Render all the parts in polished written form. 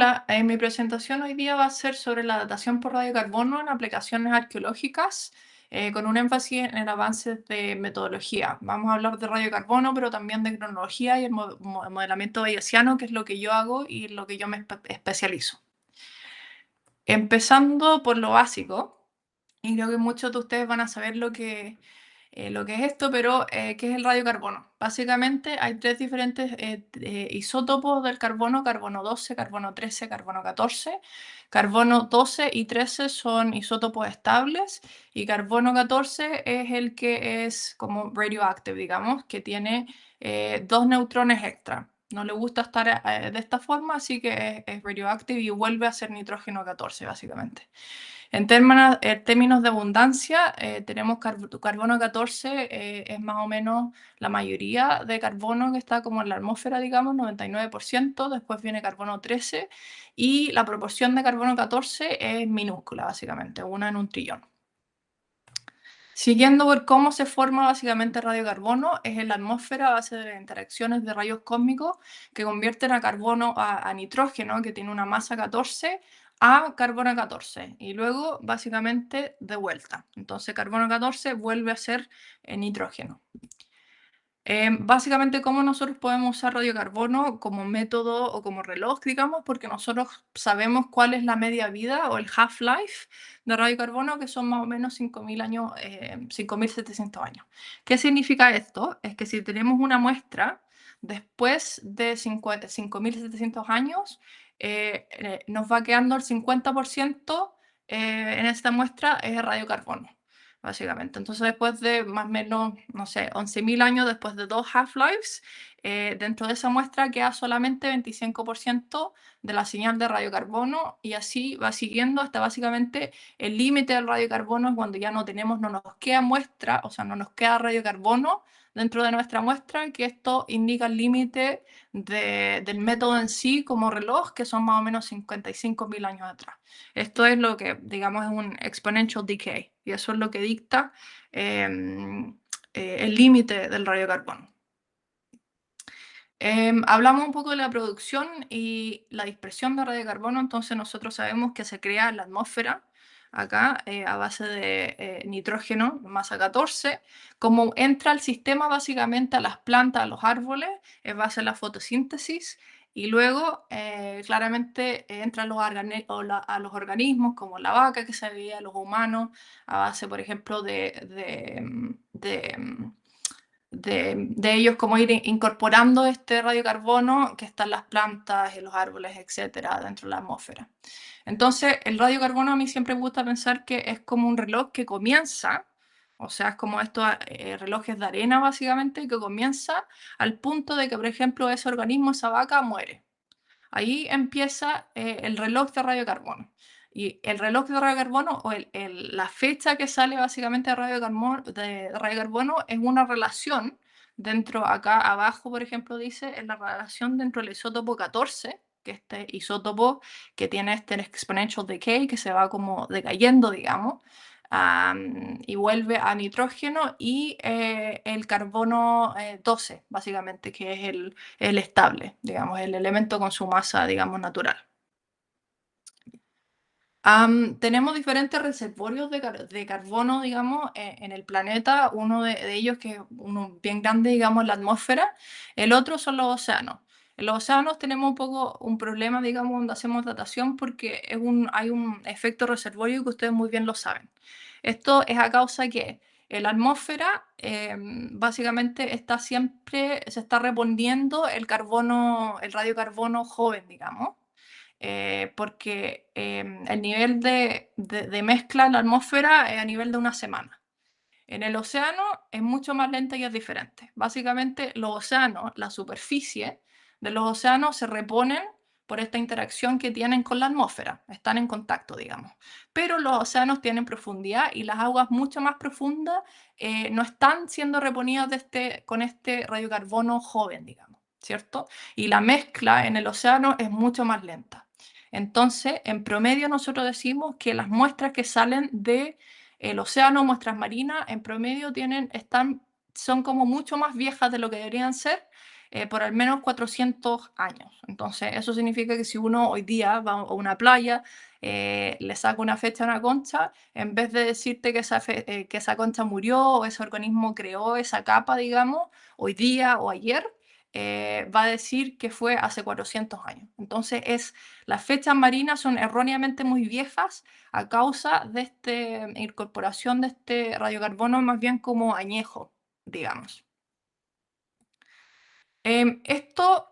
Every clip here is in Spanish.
Hola, mi presentación hoy día va a ser sobre la datación por radiocarbono en aplicaciones arqueológicas, con un énfasis en el avance de metodología. Vamos a hablar de radiocarbono, pero también de cronología y el modelamiento bayesiano, que es lo que yo hago y lo que yo me especializo. Empezando por lo básico, y creo que muchos de ustedes van a saber lo que es esto, pero ¿qué es el radiocarbono? Básicamente hay tres diferentes isótopos del carbono: carbono 12, carbono 13, carbono 14. Carbono 12 y 13 son isótopos estables y carbono 14 es el que es como radioactive, digamos, que tiene dos neutrones extra. No le gusta estar de esta forma, así que es radioactive y vuelve a ser nitrógeno 14, básicamente. En términos de abundancia, tenemos carbono 14, es más o menos la mayoría de carbono que está como en la atmósfera, digamos, 99%. Después viene carbono 13 y la proporción de carbono 14 es minúscula, básicamente, una en un trillón. Siguiendo por cómo se forma básicamente el radiocarbono, es en la atmósfera a base de las interacciones de rayos cósmicos que convierten a carbono a nitrógeno, que tiene una masa 14, a carbono 14 y luego básicamente de vuelta. Entonces carbono 14 vuelve a ser nitrógeno. Básicamente, ¿cómo nosotros podemos usar radiocarbono como método o como reloj, digamos? Porque nosotros sabemos cuál es la media vida o el half-life de radiocarbono, que son más o menos 5.000 años, 5.700 años. ¿Qué significa esto? Es que si tenemos una muestra después de 5.700 años, nos va quedando el 50% en esta muestra es radiocarbono, básicamente. Entonces, después de más o menos, no sé, 11.000 años, después de dos half-lives, dentro de esa muestra queda solamente 25% de la señal de radiocarbono y así va siguiendo hasta básicamente el límite del radiocarbono, es cuando ya no tenemos, no nos queda muestra, o sea, no nos queda radiocarbono dentro de nuestra muestra, que esto indica el límite del método en sí como reloj, que son más o menos 55.000 años atrás. Esto es lo que, digamos, es un exponential decay, y eso es lo que dicta el límite del radiocarbono. Hablamos un poco de la producción y la dispersión de radiocarbono. Entonces nosotros sabemos que se crea en la atmósfera, acá, a base de nitrógeno, masa 14. Como entra al sistema básicamente a las plantas, a los árboles, es base a la fotosíntesis, y luego claramente entra a los organismos como la vaca, que se veía, a los humanos, a base, por ejemplo, de ellos como ir incorporando este radiocarbono que está en las plantas, en los árboles, etcétera, dentro de la atmósfera. Entonces, el radiocarbono a mí siempre me gusta pensar que es como un reloj que comienza, o sea, es como estos relojes de arena básicamente, que comienza al punto de que, por ejemplo, ese organismo, esa vaca, muere. Ahí empieza el reloj de radiocarbono. Y el reloj de radiocarbono, o la fecha que sale básicamente de radiocarbono, es una relación dentro, acá abajo, por ejemplo, dice, es la relación dentro del isótopo 14, que este isótopo que tiene este exponential decay, que se va como decayendo, digamos, y vuelve a nitrógeno, y el carbono 12, básicamente, que es el estable, digamos, el elemento con su masa, digamos, natural. Tenemos diferentes reservorios de carbono, digamos, en el planeta. Uno de ellos, que es uno bien grande, digamos, en la atmósfera. El otro son los océanos. En los océanos tenemos un poco un problema, digamos, donde hacemos datación, porque hay un efecto reservorio que ustedes muy bien lo saben. Esto es a causa que en la atmósfera básicamente se está reponiendo el carbono, el radiocarbono joven, digamos, porque el nivel de mezcla en la atmósfera es a nivel de una semana. En el océano es mucho más lenta y es diferente. Básicamente, los océanos, la superficie de los océanos se reponen por esta interacción que tienen con la atmósfera, están en contacto, digamos. Pero los océanos tienen profundidad y las aguas mucho más profundas no están siendo reponidas con este radiocarbono joven, digamos, ¿cierto? Y la mezcla en el océano es mucho más lenta. Entonces, en promedio, nosotros decimos que las muestras que salen del océano, muestras marinas, en promedio son como mucho más viejas de lo que deberían ser, por al menos 400 años. Entonces, eso significa que si uno hoy día va a una playa, le saca una fecha a una concha, en vez de decirte que esa concha murió o ese organismo creó esa capa, digamos, hoy día o ayer, va a decir que fue hace 400 años. Entonces, las fechas marinas son erróneamente muy viejas a causa de esta incorporación de este radiocarbono más bien como añejo, digamos. Esto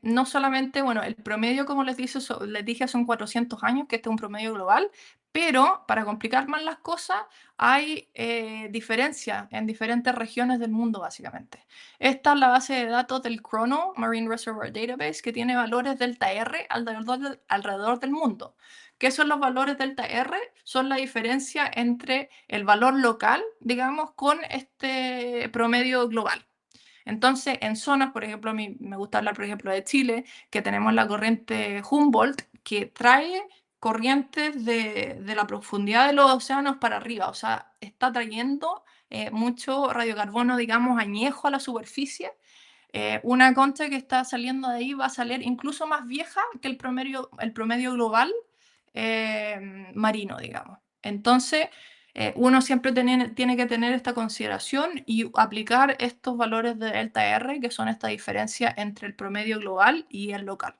no solamente, bueno, el promedio, como les dije, son 400 años, que este es un promedio global, pero para complicar más las cosas, hay diferencias en diferentes regiones del mundo, básicamente. Esta es la base de datos del Chrono Marine Reservoir Database, que tiene valores delta R alrededor del mundo. ¿Qué son los valores delta R? Son la diferencia entre el valor local, digamos, con este promedio global. Entonces, en zonas, por ejemplo, a mí me gusta hablar, por ejemplo, de Chile, que tenemos la corriente Humboldt, que trae corrientes de la profundidad de los océanos para arriba, o sea, está trayendo mucho radiocarbono, digamos, añejo a la superficie. Una concha que está saliendo de ahí va a salir incluso más vieja que el promedio global marino, digamos. Entonces, uno siempre tiene que tener esta consideración y aplicar estos valores de delta R, que son esta diferencia entre el promedio global y el local.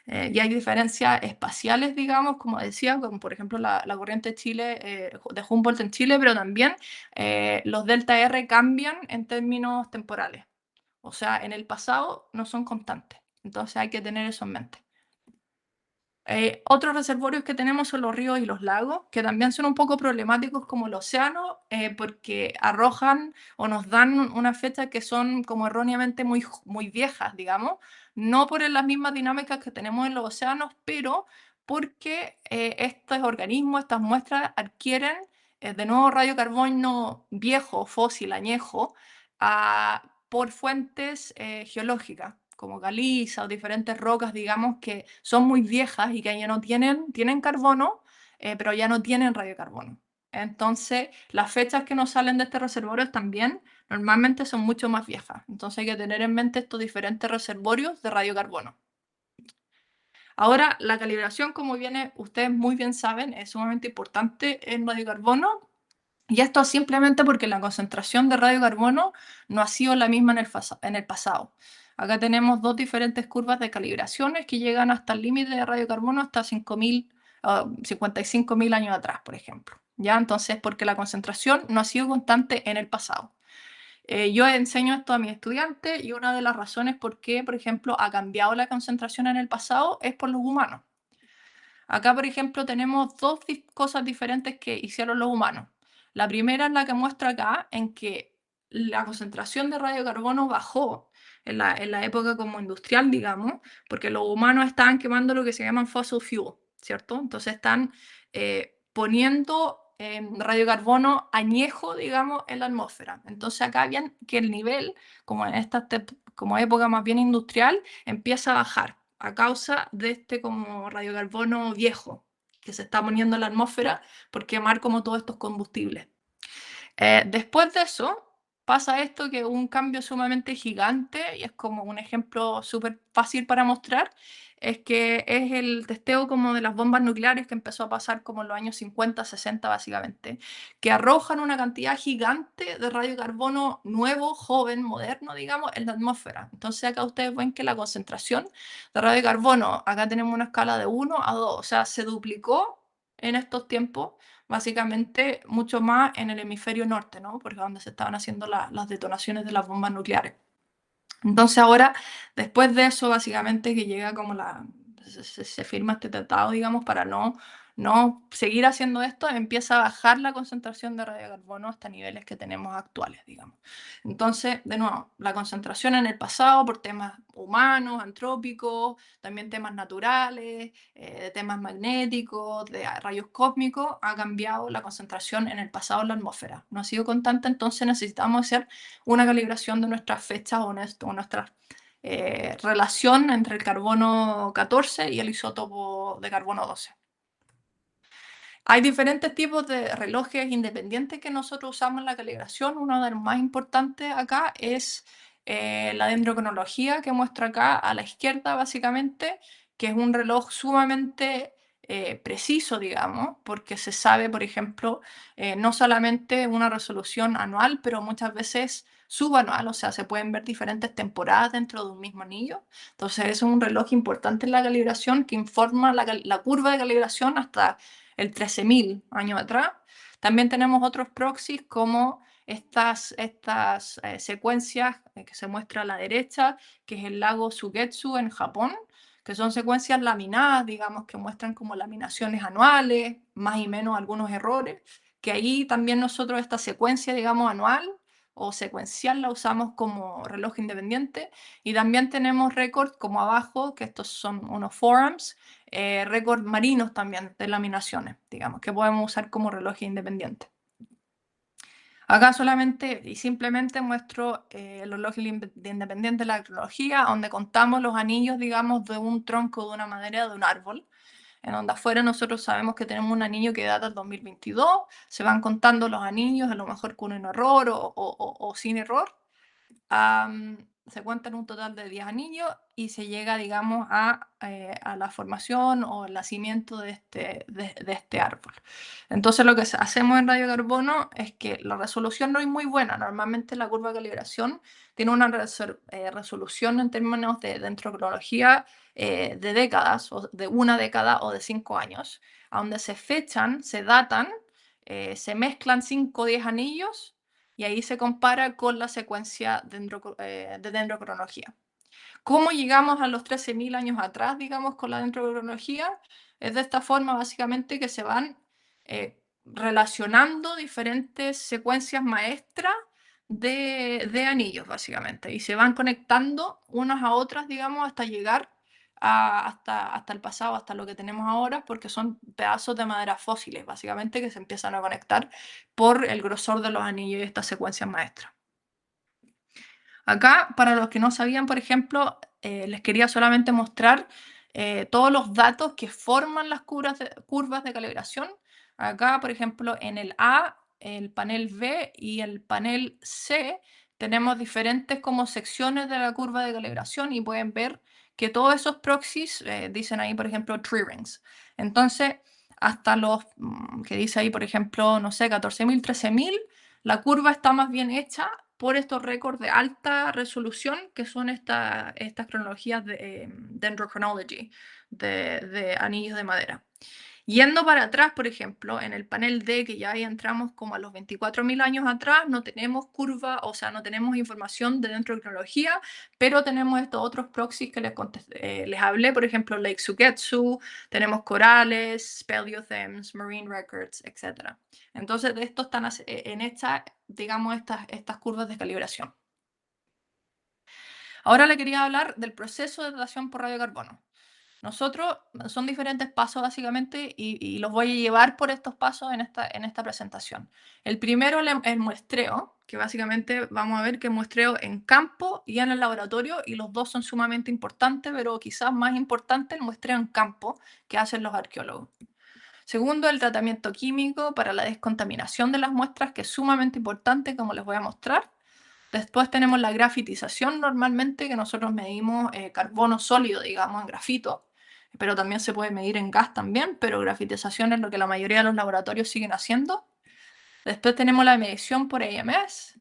Y hay diferencias espaciales, digamos, como decía, como por ejemplo la corriente Chile, de Humboldt en Chile, pero también los delta R cambian en términos temporales. O sea, en el pasado no son constantes. Entonces hay que tener eso en mente. Otros reservorios que tenemos son los ríos y los lagos, que también son un poco problemáticos como el océano, porque arrojan o nos dan una fecha que son como erróneamente muy viejas, digamos, no por las mismas dinámicas que tenemos en los océanos, pero porque estos organismos, estas muestras adquieren de nuevo radiocarbono viejo, fósil, añejo, por fuentes geológicas como caliza o diferentes rocas, digamos, que son muy viejas y que ya no tienen carbono, pero ya no tienen radiocarbono. Entonces, las fechas que nos salen de este reservorio también normalmente son mucho más viejas. Entonces hay que tener en mente estos diferentes reservorios de radiocarbono. Ahora, la calibración, como ustedes muy bien saben, es sumamente importante en radiocarbono. Y esto simplemente porque la concentración de radiocarbono no ha sido la misma en el pasado. Acá tenemos dos diferentes curvas de calibraciones que llegan hasta el límite de radiocarbono hasta 55.000 años atrás, por ejemplo. ¿Ya? Entonces, porque la concentración no ha sido constante en el pasado. Yo enseño esto a mis estudiantes y una de las razones por qué, por ejemplo, ha cambiado la concentración en el pasado es por los humanos. Acá, por ejemplo, tenemos dos cosas diferentes que hicieron los humanos. La primera es la que muestra acá, en que la concentración de radiocarbono bajó en la época como industrial, digamos, porque los humanos estaban quemando lo que se llaman fossil fuel, ¿cierto? Entonces están poniendo radiocarbono añejo, digamos, en la atmósfera. Entonces acá bien que el nivel, como en esta como época más bien industrial, empieza a bajar a causa de este como radiocarbono viejo que se está poniendo en la atmósfera por quemar como todos estos combustibles. Después de eso, pasa esto que es un cambio sumamente gigante y es como un ejemplo súper fácil para mostrar, es que es el testeo como de las bombas nucleares que empezó a pasar como en los años 50, 60 básicamente, que arrojan una cantidad gigante de radiocarbono nuevo, joven, moderno, digamos, en la atmósfera. Entonces acá ustedes ven que la concentración de radiocarbono, acá tenemos una escala de 1 a 2, o sea, se duplicó en estos tiempos básicamente mucho más en el hemisferio norte, ¿no? Porque es donde se estaban haciendo las detonaciones de las bombas nucleares. Entonces ahora, después de eso, básicamente que llega como se firma este tratado, digamos, para no seguir haciendo esto, empieza a bajar la concentración de radiocarbono hasta niveles que tenemos actuales, digamos. Entonces, de nuevo, la concentración en el pasado por temas humanos, antrópicos, también temas naturales, de temas magnéticos, de rayos cósmicos, ha cambiado la concentración en el pasado en la atmósfera. No ha sido constante, entonces necesitamos hacer una calibración de nuestras fechas o nuestra relación entre el carbono 14 y el isótopo de carbono 12. Hay diferentes tipos de relojes independientes que nosotros usamos en la calibración. Uno de los más importantes acá es la dendrocronología que muestra acá a la izquierda, básicamente, que es un reloj sumamente preciso, digamos, porque se sabe, por ejemplo, no solamente una resolución anual, pero muchas veces subanual, o sea, se pueden ver diferentes temporadas dentro de un mismo anillo. Entonces, es un reloj importante en la calibración que informa la curva de calibración hasta el 13.000 años atrás. También tenemos otros proxies como estas secuencias que se muestra a la derecha, que es el lago Sugetsu en Japón, que son secuencias laminadas, digamos, que muestran como laminaciones anuales, más y menos algunos errores, que ahí también nosotros esta secuencia, digamos, anual o secuencial la usamos como reloj independiente. Y también tenemos récords como abajo, que estos son unos forums, récords marinos también de laminaciones, digamos, que podemos usar como reloj independiente. Acá solamente y simplemente muestro el reloj independiente de la cronología, donde contamos los anillos, digamos, de un tronco, de una madera, de un árbol, en donde afuera nosotros sabemos que tenemos un anillo que data del 2022, se van contando los anillos, a lo mejor con un error o sin error, se cuentan un total de 10 anillos y se llega, digamos, a la formación o el nacimiento de este árbol. Entonces, lo que hacemos en radiocarbono es que la resolución no es muy buena. Normalmente la curva de calibración tiene una resolución en términos de dendrocronología de décadas, o de una década o de 5 años, a donde se fechan, se datan, se mezclan 5 o 10 anillos y ahí se compara con la secuencia de dendrocronología. ¿Cómo llegamos a los 13.000 años atrás, digamos, con la dendrocronología? Es de esta forma, básicamente, que se van relacionando diferentes secuencias maestras de anillos, básicamente, y se van conectando unas a otras, digamos, hasta llegar hasta el pasado, hasta lo que tenemos ahora, porque son pedazos de madera fósiles, básicamente, que se empiezan a conectar por el grosor de los anillos y estas secuencias maestras. Acá, para los que no sabían, por ejemplo, les quería solamente mostrar todos los datos que forman las curvas de calibración. Acá, por ejemplo, en el A, el panel B y el panel C, tenemos diferentes como secciones de la curva de calibración y pueden ver que todos esos proxies dicen ahí, por ejemplo, tree rings. Entonces, hasta los que dice ahí, por ejemplo, no sé, 14.000, 13.000, la curva está más bien hecha por estos récords de alta resolución, que son estas cronologías de dendrochronology, de anillos de madera. Yendo para atrás, por ejemplo, en el panel D, que ya ahí entramos como a los 24.000 años atrás, no tenemos curva, o sea, no tenemos información de dendrocronología, pero tenemos estos otros proxies que les hablé, por ejemplo, Lake Sugetsu, tenemos corales, paleothems, marine records, etc. Entonces, de esto están en digamos, estas curvas de calibración. Ahora le quería hablar del proceso de datación por radiocarbono. Nosotros, son diferentes pasos básicamente y los voy a llevar por estos pasos en esta presentación. El primero es el muestreo, que básicamente vamos a ver que muestreo en campo y en el laboratorio, y los dos son sumamente importantes, pero quizás más importante el muestreo en campo que hacen los arqueólogos. Segundo, el tratamiento químico para la descontaminación de las muestras, que es sumamente importante, como les voy a mostrar. Después tenemos la grafitización, normalmente, que nosotros medimos carbono sólido, digamos, en grafito, pero también se puede medir en gas también, pero grafitización es lo que la mayoría de los laboratorios siguen haciendo. Después tenemos la medición por AMS,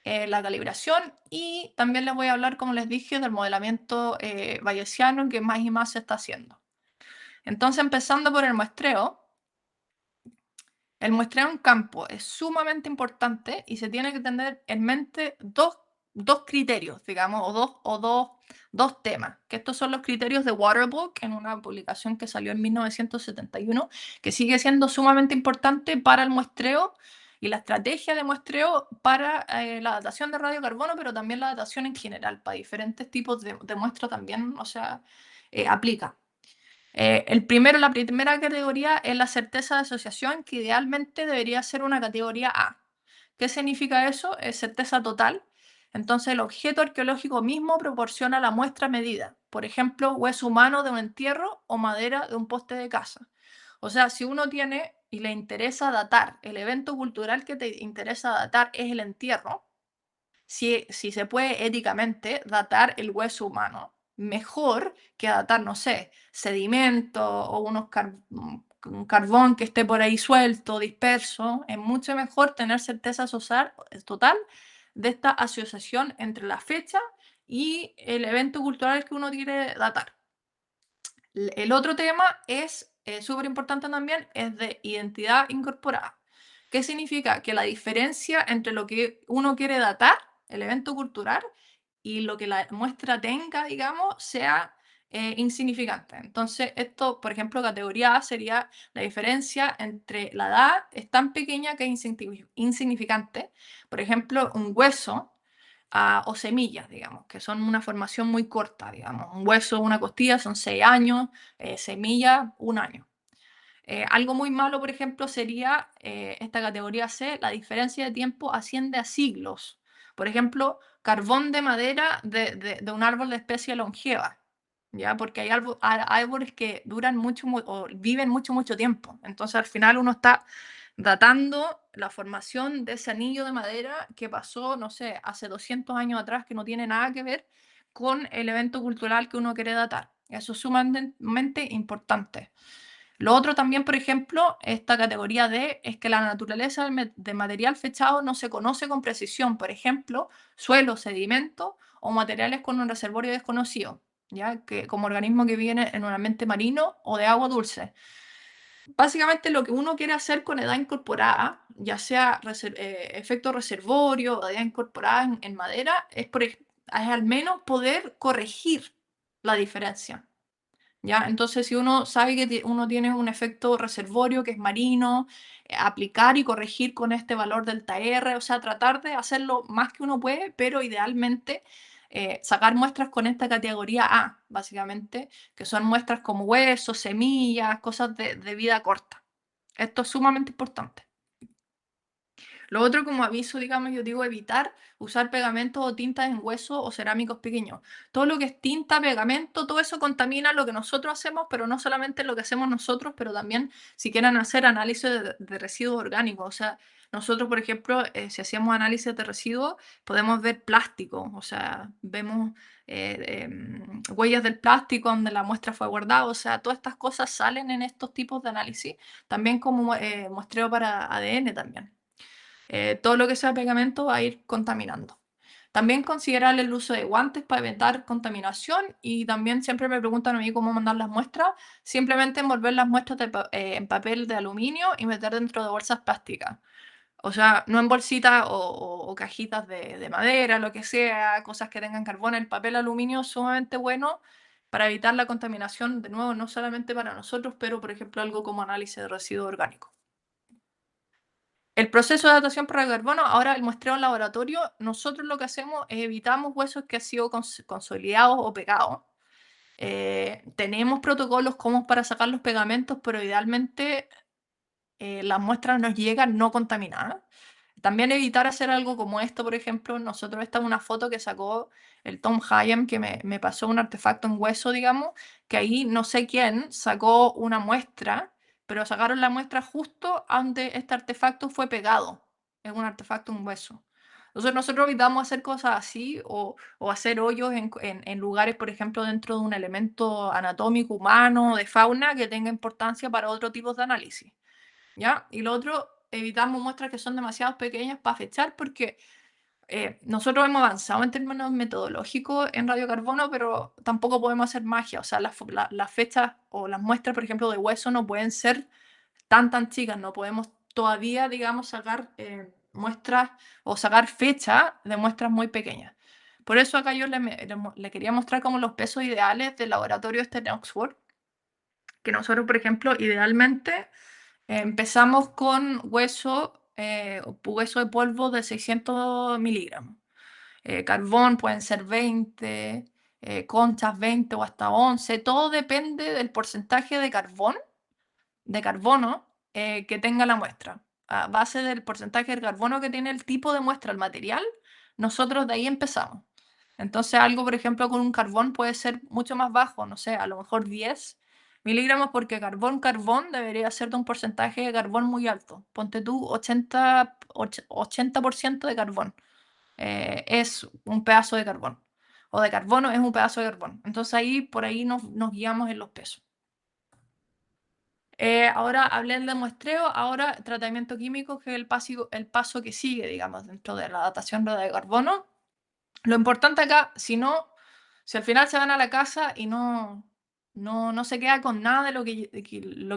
la calibración, y también les voy a hablar, como les dije, del modelamiento bayesiano, que más y más se está haciendo. Entonces, empezando por el muestreo. El muestreo en campo es sumamente importante y se tiene que tener en mente dos criterios, digamos, o dos temas, que estos son los criterios de Waterbook, en una publicación que salió en 1971, que sigue siendo sumamente importante para el muestreo y la estrategia de muestreo para la datación de radiocarbono, pero también la datación en general, para diferentes tipos de muestra también, o sea, aplica. La primera categoría es la certeza de asociación, que idealmente debería ser una categoría A. ¿Qué significa eso? Es certeza total. Entonces, el objeto arqueológico mismo proporciona la muestra medida. Por ejemplo, hueso humano de un entierro o madera de un poste de casa. O sea, si uno tiene y le interesa datar, el evento cultural que te interesa datar es el entierro, si se puede éticamente datar el hueso humano. Mejor que datar, no sé, sedimento o un carbón que esté por ahí suelto, disperso. Es mucho mejor tener certeza total de esta asociación entre la fecha y el evento cultural que uno quiere datar. El otro tema es súper importante también, es de identidad incorporada. ¿Qué significa? Que la diferencia entre lo que uno quiere datar, el evento cultural, y lo que la muestra tenga, digamos, sea insignificante. Entonces, esto, por ejemplo, categoría A sería la diferencia entre la edad es tan pequeña que es insignificante. Por ejemplo, un hueso o semillas, digamos, que son una formación muy corta, digamos. Un hueso, una costilla son 6 años, semilla, 1 año. Algo muy malo, por ejemplo, sería esta categoría C, la diferencia de tiempo asciende a siglos. Por ejemplo, carbón de madera de un árbol de especie longeva, ¿ya? Porque hay árboles que duran mucho o viven mucho, mucho tiempo. Entonces, al final uno está datando la formación de ese anillo de madera que pasó, no sé, hace 200 años atrás, que no tiene nada que ver con el evento cultural que uno quiere datar. Eso es sumamente importante. Lo otro también, por ejemplo, esta categoría D es que la naturaleza de material fechado no se conoce con precisión. Por ejemplo, suelo, sedimento o materiales con un reservorio desconocido, ya que como organismo que vive en un ambiente marino o de agua dulce. Básicamente lo que uno quiere hacer con edad incorporada, ya sea efecto reservorio o edad incorporada en madera, es al menos poder corregir la diferencia. ¿Ya? Entonces, si uno sabe que uno tiene un efecto reservorio que es marino, aplicar y corregir con este valor delta R, o sea, tratar de hacerlo más que uno puede, pero idealmente sacar muestras con esta categoría A, básicamente, que son muestras como huesos, semillas, cosas de vida corta. Esto es sumamente importante. Lo otro como aviso, digamos, yo digo evitar usar pegamentos o tintas en huesos o cerámicos pequeños. Todo lo que es tinta, pegamento, todo eso contamina lo que nosotros hacemos, pero no solamente lo que hacemos nosotros, pero también si quieren hacer análisis de residuos orgánicos. O sea, nosotros, por ejemplo, si hacemos análisis de residuos, podemos ver plástico, o sea, vemos huellas del plástico donde la muestra fue guardada, o sea, todas estas cosas salen en estos tipos de análisis, también como muestreo para ADN también. Todo lo que sea pegamento va a ir contaminando. También considerar el uso de guantes para evitar contaminación y también siempre me preguntan a mí cómo mandar las muestras. Simplemente envolver las muestras en papel de aluminio y meter dentro de bolsas plásticas. O sea, no en bolsitas o cajitas de madera, lo que sea, cosas que tengan carbón. El papel aluminio es sumamente bueno para evitar la contaminación, de nuevo, no solamente para nosotros, pero por ejemplo algo como análisis de residuos orgánicos. El proceso de datación por carbono, ahora el muestreo en laboratorio, nosotros lo que hacemos es evitamos huesos que han sido consolidados o pegados. Tenemos protocolos como para sacar los pegamentos, pero idealmente las muestras nos llegan no contaminadas. También evitar hacer algo como esto, por ejemplo, nosotros esta es una foto que sacó el Tom Hayam, que me pasó un artefacto en hueso, digamos, que ahí no sé quién sacó una muestra, pero sacaron la muestra justo donde este artefacto fue pegado. Es un artefacto en hueso. Entonces nosotros evitamos hacer cosas así o hacer hoyos en lugares, por ejemplo, dentro de un elemento anatómico humano, de fauna, que tenga importancia para otro tipo de análisis. ¿Ya? Y lo otro, evitamos muestras que son demasiado pequeñas para fechar porque nosotros hemos avanzado en términos metodológicos en radiocarbono, pero tampoco podemos hacer magia. O sea, las fechas o las muestras, por ejemplo, de hueso no pueden ser tan chicas. No podemos todavía, digamos, sacar muestras o sacar fechas de muestras muy pequeñas. Por eso acá yo le quería mostrar como los pesos ideales del laboratorio este en Oxford, que nosotros, por ejemplo, idealmente empezamos con hueso de polvo de 600 miligramos. Carbón pueden ser 20, conchas 20 o hasta 11. Todo depende del porcentaje de carbono que tenga la muestra. A base del porcentaje de carbono que tiene el tipo de muestra, el material, nosotros de ahí empezamos. Entonces algo, por ejemplo, con un carbón puede ser mucho más bajo, no sé, a lo mejor 10 miligramos, porque carbón debería ser de un porcentaje de carbón muy alto. Ponte tú 80% de carbón. es un pedazo de carbono, o de carbono es un pedazo de carbono. Entonces ahí, por ahí nos guiamos en los pesos. Ahora hablé del muestreo, ahora tratamiento químico, que es el paso que sigue, digamos, dentro de la datación de carbono. Lo importante acá, si al final se van a la casa y no se queda con nada de lo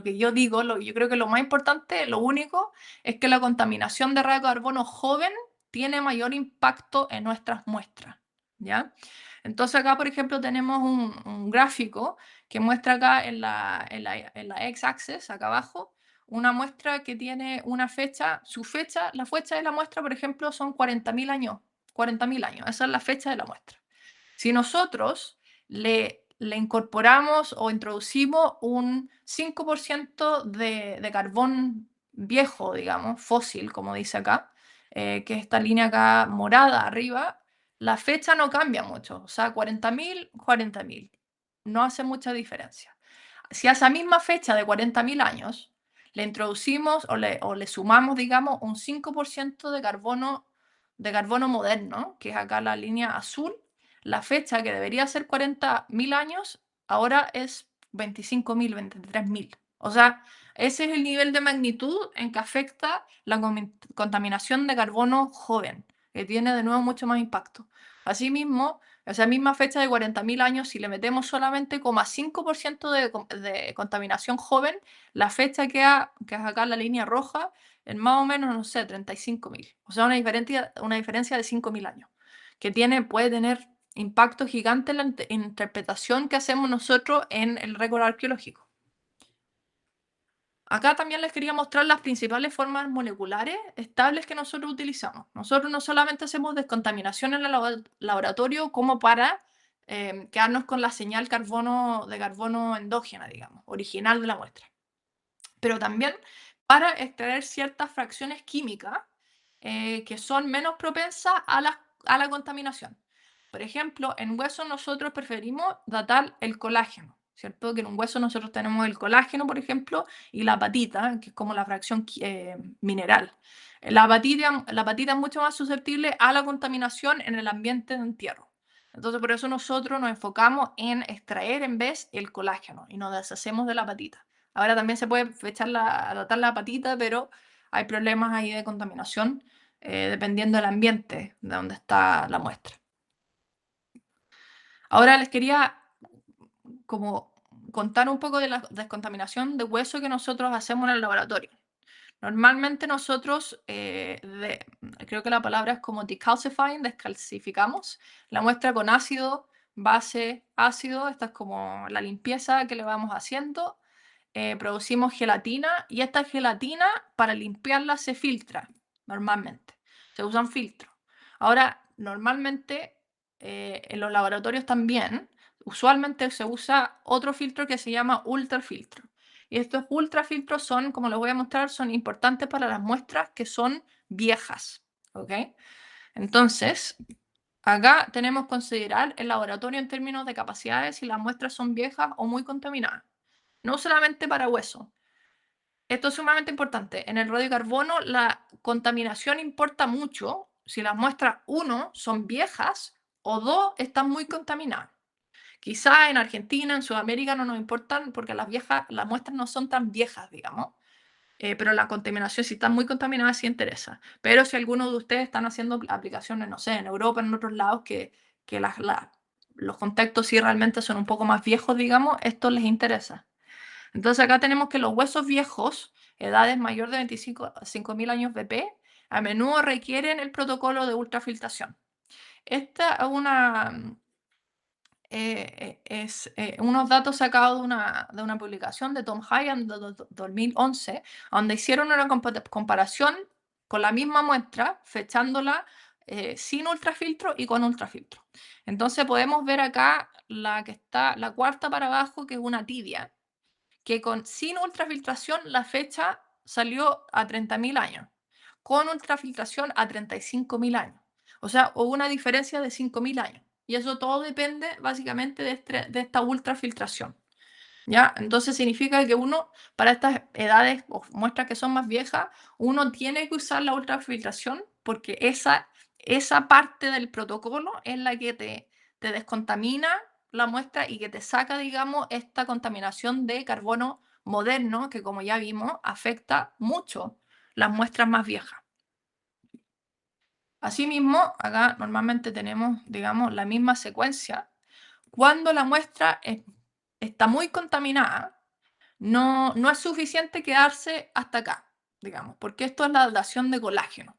que yo digo, yo creo que lo más importante, lo único, es que la contaminación de radiocarbono joven tiene mayor impacto en nuestras muestras, ¿ya? Entonces acá, por ejemplo, tenemos un gráfico que muestra acá en la x-axis, acá abajo, una muestra que tiene una fecha, la fecha de la muestra, por ejemplo, son 40.000 años. 40.000 años, esa es la fecha de la muestra. Si nosotros le incorporamos o introducimos un 5% de carbón viejo, digamos, fósil, como dice acá, que es esta línea acá morada arriba, la fecha no cambia mucho. O sea, 40.000, 40.000. No hace mucha diferencia. Si a esa misma fecha de 40.000 años le introducimos o le sumamos, digamos, un 5% de carbono moderno, que es acá la línea azul, la fecha que debería ser 40.000 años, ahora es 25.000, 23.000. O sea, ese es el nivel de magnitud en que afecta la contaminación de carbono joven, que tiene de nuevo mucho más impacto. Asimismo, esa misma fecha de 40.000 años, si le metemos solamente 0,5% de contaminación joven, la fecha que es acá en la línea roja, en más o menos, no sé, 35.000. O sea, una diferencia de 5.000 años, que puede tener impacto gigante en la interpretación que hacemos nosotros en el récord arqueológico. Acá también les quería mostrar las principales formas moleculares estables que nosotros utilizamos. Nosotros no solamente hacemos descontaminación en el laboratorio como para quedarnos con la señal de carbono endógena, digamos, original de la muestra, pero también para extraer ciertas fracciones químicas que son menos propensas a la contaminación. Por ejemplo, en hueso nosotros preferimos datar el colágeno, ¿cierto? Que en un hueso nosotros tenemos el colágeno, por ejemplo, y la apatita, que es como la fracción mineral. La apatita es mucho más susceptible a la contaminación en el ambiente de entierro. Entonces, por eso nosotros nos enfocamos en extraer en vez el colágeno y nos deshacemos de la apatita. Ahora también se puede datar la apatita, pero hay problemas ahí de contaminación dependiendo del ambiente de donde está la muestra. Ahora les quería como contar un poco de la descontaminación de hueso que nosotros hacemos en el laboratorio. Normalmente nosotros, creo que la palabra es como decalcifying, descalcificamos la muestra con ácido, base, ácido. Esta es como la limpieza que le vamos haciendo. Producimos gelatina y esta gelatina para limpiarla se filtra normalmente. Se usan filtros. Ahora, normalmente en los laboratorios también, usualmente se usa otro filtro que se llama ultrafiltro. Y estos ultrafiltros son, como les voy a mostrar, son importantes para las muestras que son viejas. ¿Ok? Entonces, acá tenemos que considerar el laboratorio en términos de capacidades si las muestras son viejas o muy contaminadas. No solamente para hueso. Esto es sumamente importante. En el radiocarbono la contaminación importa mucho si las muestras, uno, son viejas o dos, están muy contaminadas. Quizá en Argentina, en Sudamérica no nos importan porque las muestras no son tan viejas, digamos. Pero la contaminación, si está muy contaminada, sí interesa. Pero si algunos de ustedes están haciendo aplicaciones, no sé, en Europa, en otros lados, que los contextos sí realmente son un poco más viejos, digamos, esto les interesa. Entonces acá tenemos que los huesos viejos, edades mayor de 25.000 años BP, a menudo requieren el protocolo de ultrafiltración. Esta es unos datos sacados de una publicación de Tom Hyan de 2011, donde hicieron una comparación con la misma muestra, fechándola sin ultrafiltro y con ultrafiltro. Entonces podemos ver acá la cuarta para abajo, que es una tibia, que sin ultrafiltración la fecha salió a 30.000 años, con ultrafiltración a 35.000 años. O sea, hubo una diferencia de 5.000 años. Y eso todo depende básicamente de esta ultrafiltración. ¿Ya? Entonces significa que uno, para estas edades o muestras que son más viejas, uno tiene que usar la ultrafiltración porque esa esa parte del protocolo es la que te descontamina la muestra y que te saca, digamos, esta contaminación de carbono moderno que, como ya vimos, afecta mucho las muestras más viejas. Asimismo, acá normalmente tenemos, digamos, la misma secuencia. Cuando la muestra está muy contaminada, no es suficiente quedarse hasta acá, digamos, porque esto es la datación de colágeno.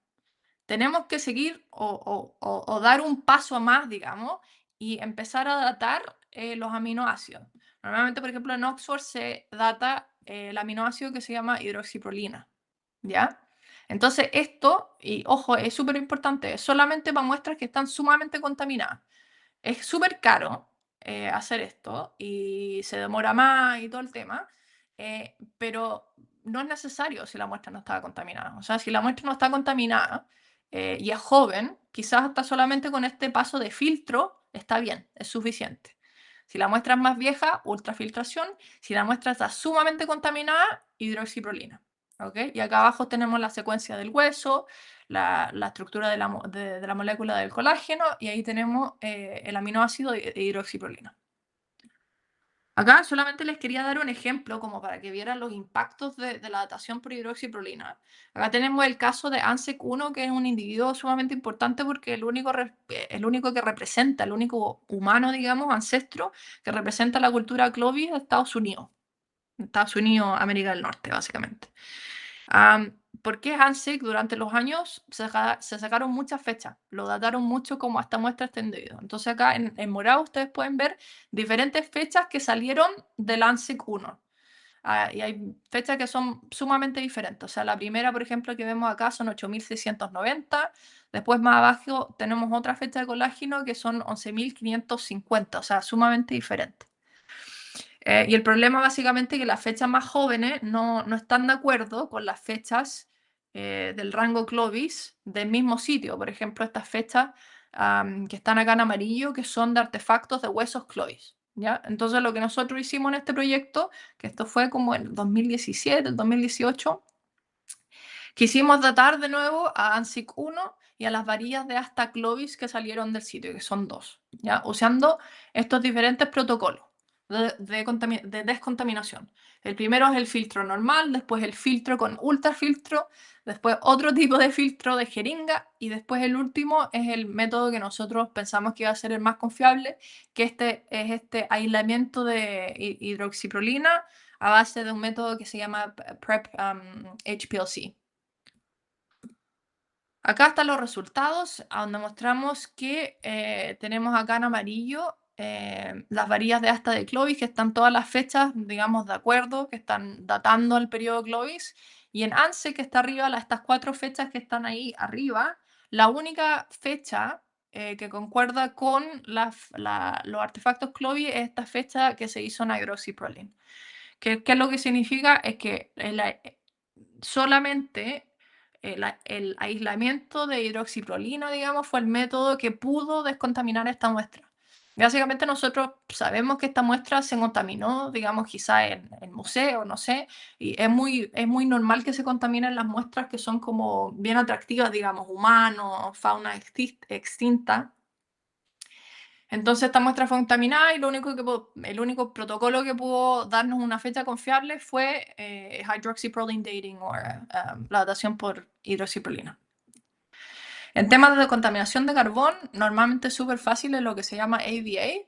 Tenemos que seguir o dar un paso más, digamos, y empezar a datar los aminoácidos. Normalmente, por ejemplo, en Oxford se data el aminoácido que se llama hidroxiprolina, ¿ya? Entonces, esto, y ojo, es súper importante, es solamente para muestras que están sumamente contaminadas. Es súper caro hacer esto y se demora más y todo el tema, pero no es necesario si la muestra no está contaminada. O sea, si la muestra no está contaminada y es joven, quizás hasta solamente con este paso de filtro está bien, es suficiente. Si la muestra es más vieja, ultrafiltración. Si la muestra está sumamente contaminada, hidroxiprolina. ¿Ok? Y acá abajo tenemos la secuencia del hueso, la estructura de la molécula del colágeno y ahí tenemos el aminoácido de hidroxiprolina. Acá solamente les quería dar un ejemplo como para que vieran los impactos de la datación por hidroxiprolina. Acá tenemos el caso de ANSEC 1, que es un individuo sumamente importante porque el único que representa, el único humano, digamos, ancestro, que representa la cultura Clovis de Estados Unidos, América del Norte, básicamente. ¿Por qué Hansek durante los años se sacaron muchas fechas? Lo dataron mucho como hasta muestra este individuo. Entonces acá en morado ustedes pueden ver diferentes fechas que salieron del Hansek 1. Y hay fechas que son sumamente diferentes. O sea, la primera, por ejemplo, que vemos acá son 8690. Después más abajo tenemos otra fecha de colágeno que son 11550. O sea, sumamente diferentes. Y el problema básicamente es que las fechas más jóvenes no están de acuerdo con las fechas del rango Clovis del mismo sitio. Por ejemplo, estas fechas que están acá en amarillo, que son de artefactos de huesos Clovis. ¿Ya? Entonces lo que nosotros hicimos en este proyecto, que esto fue como en el 2017, el 2018, quisimos datar de nuevo a ANSIC 1 y a las varillas de hasta Clovis que salieron del sitio, que son dos, ¿ya? Usando estos diferentes protocolos de descontaminación. El primero es el filtro normal, después el filtro con ultrafiltro, después otro tipo de filtro de jeringa y después el último es el método que nosotros pensamos que iba a ser el más confiable, que es este aislamiento de hidroxiprolina a base de un método que se llama PrEP HPLC. Acá están los resultados, a donde mostramos que tenemos acá en amarillo las varillas de asta de Clovis, que están todas las fechas, digamos, de acuerdo, que están datando el periodo Clovis. Y en ANSE, que está arriba, estas cuatro fechas que están ahí arriba, la única fecha que concuerda con los artefactos Clovis es esta fecha que se hizo en hydroxyproline. ¿Qué es lo que significa? Es que solamente el aislamiento de hidroxiprolina, digamos, fue el método que pudo descontaminar esta muestra. Básicamente nosotros sabemos que esta muestra se contaminó, digamos, quizá en museo, no sé, y es muy normal que se contaminen las muestras que son como bien atractivas, digamos, humanos, fauna extinta. Entonces esta muestra fue contaminada y el único protocolo que pudo darnos una fecha confiable fue hydroxyproline dating o la datación por hidroxiprolina. En temas de contaminación de carbón, normalmente es súper fácil en lo que se llama AVA,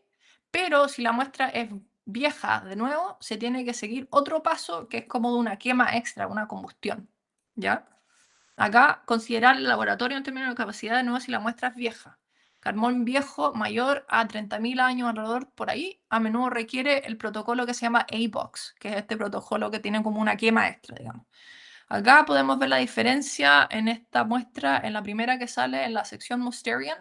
pero si la muestra es vieja de nuevo, se tiene que seguir otro paso que es como de una quema extra, una combustión. ¿Ya? Acá, considerar el laboratorio en términos de capacidad de nuevo si la muestra es vieja. Carbón viejo mayor a 30.000 años alrededor por ahí, a menudo requiere el protocolo que se llama ABOX, que es este protocolo que tiene como una quema extra, digamos. Acá podemos ver la diferencia en esta muestra, en la primera que sale en la sección Mousterian.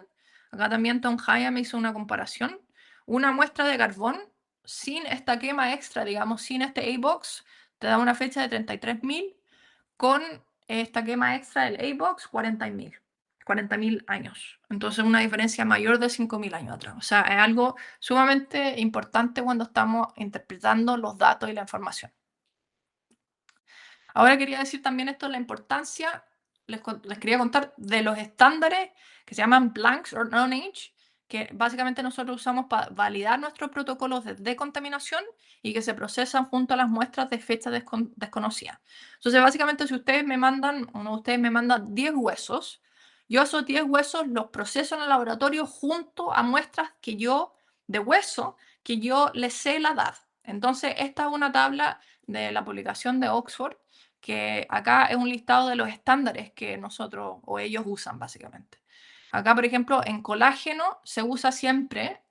Acá también Tom Hayam hizo una comparación. Una muestra de carbón sin esta quema extra, digamos, sin este ABOX, te da una fecha de 33.000 con esta quema extra del ABOX, 40.000 años. Entonces, una diferencia mayor de 5.000 años atrás. O sea, es algo sumamente importante cuando estamos interpretando los datos y la información. Ahora quería decir también esto, la importancia les quería contar de los estándares que se llaman blanks or non-age, que básicamente nosotros usamos para validar nuestros protocolos de decontaminación y que se procesan junto a las muestras de fecha desconocida. Entonces, básicamente, si ustedes me mandan, uno de ustedes me manda 10 huesos, yo esos 10 huesos los proceso en el laboratorio junto a muestras que yo, de hueso, que yo les sé la edad. Entonces, esta es una tabla de la publicación de Oxford, que acá es un listado de los estándares que nosotros o ellos usan, básicamente. Acá, por ejemplo, en colágeno se usa siempre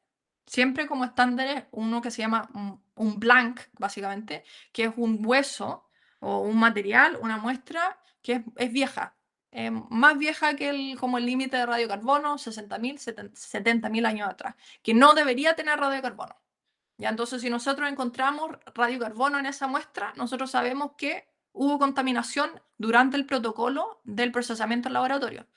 como estándares uno que se llama un blank, básicamente, que es un hueso o un material, una muestra que es vieja, más vieja que como el límite de radiocarbono, 60.000, 70.000 años atrás, que no debería tener radiocarbono. Ya, entonces, si nosotros encontramos radiocarbono en esa muestra, nosotros sabemos que hubo contaminación durante el protocolo del procesamiento en laboratorio.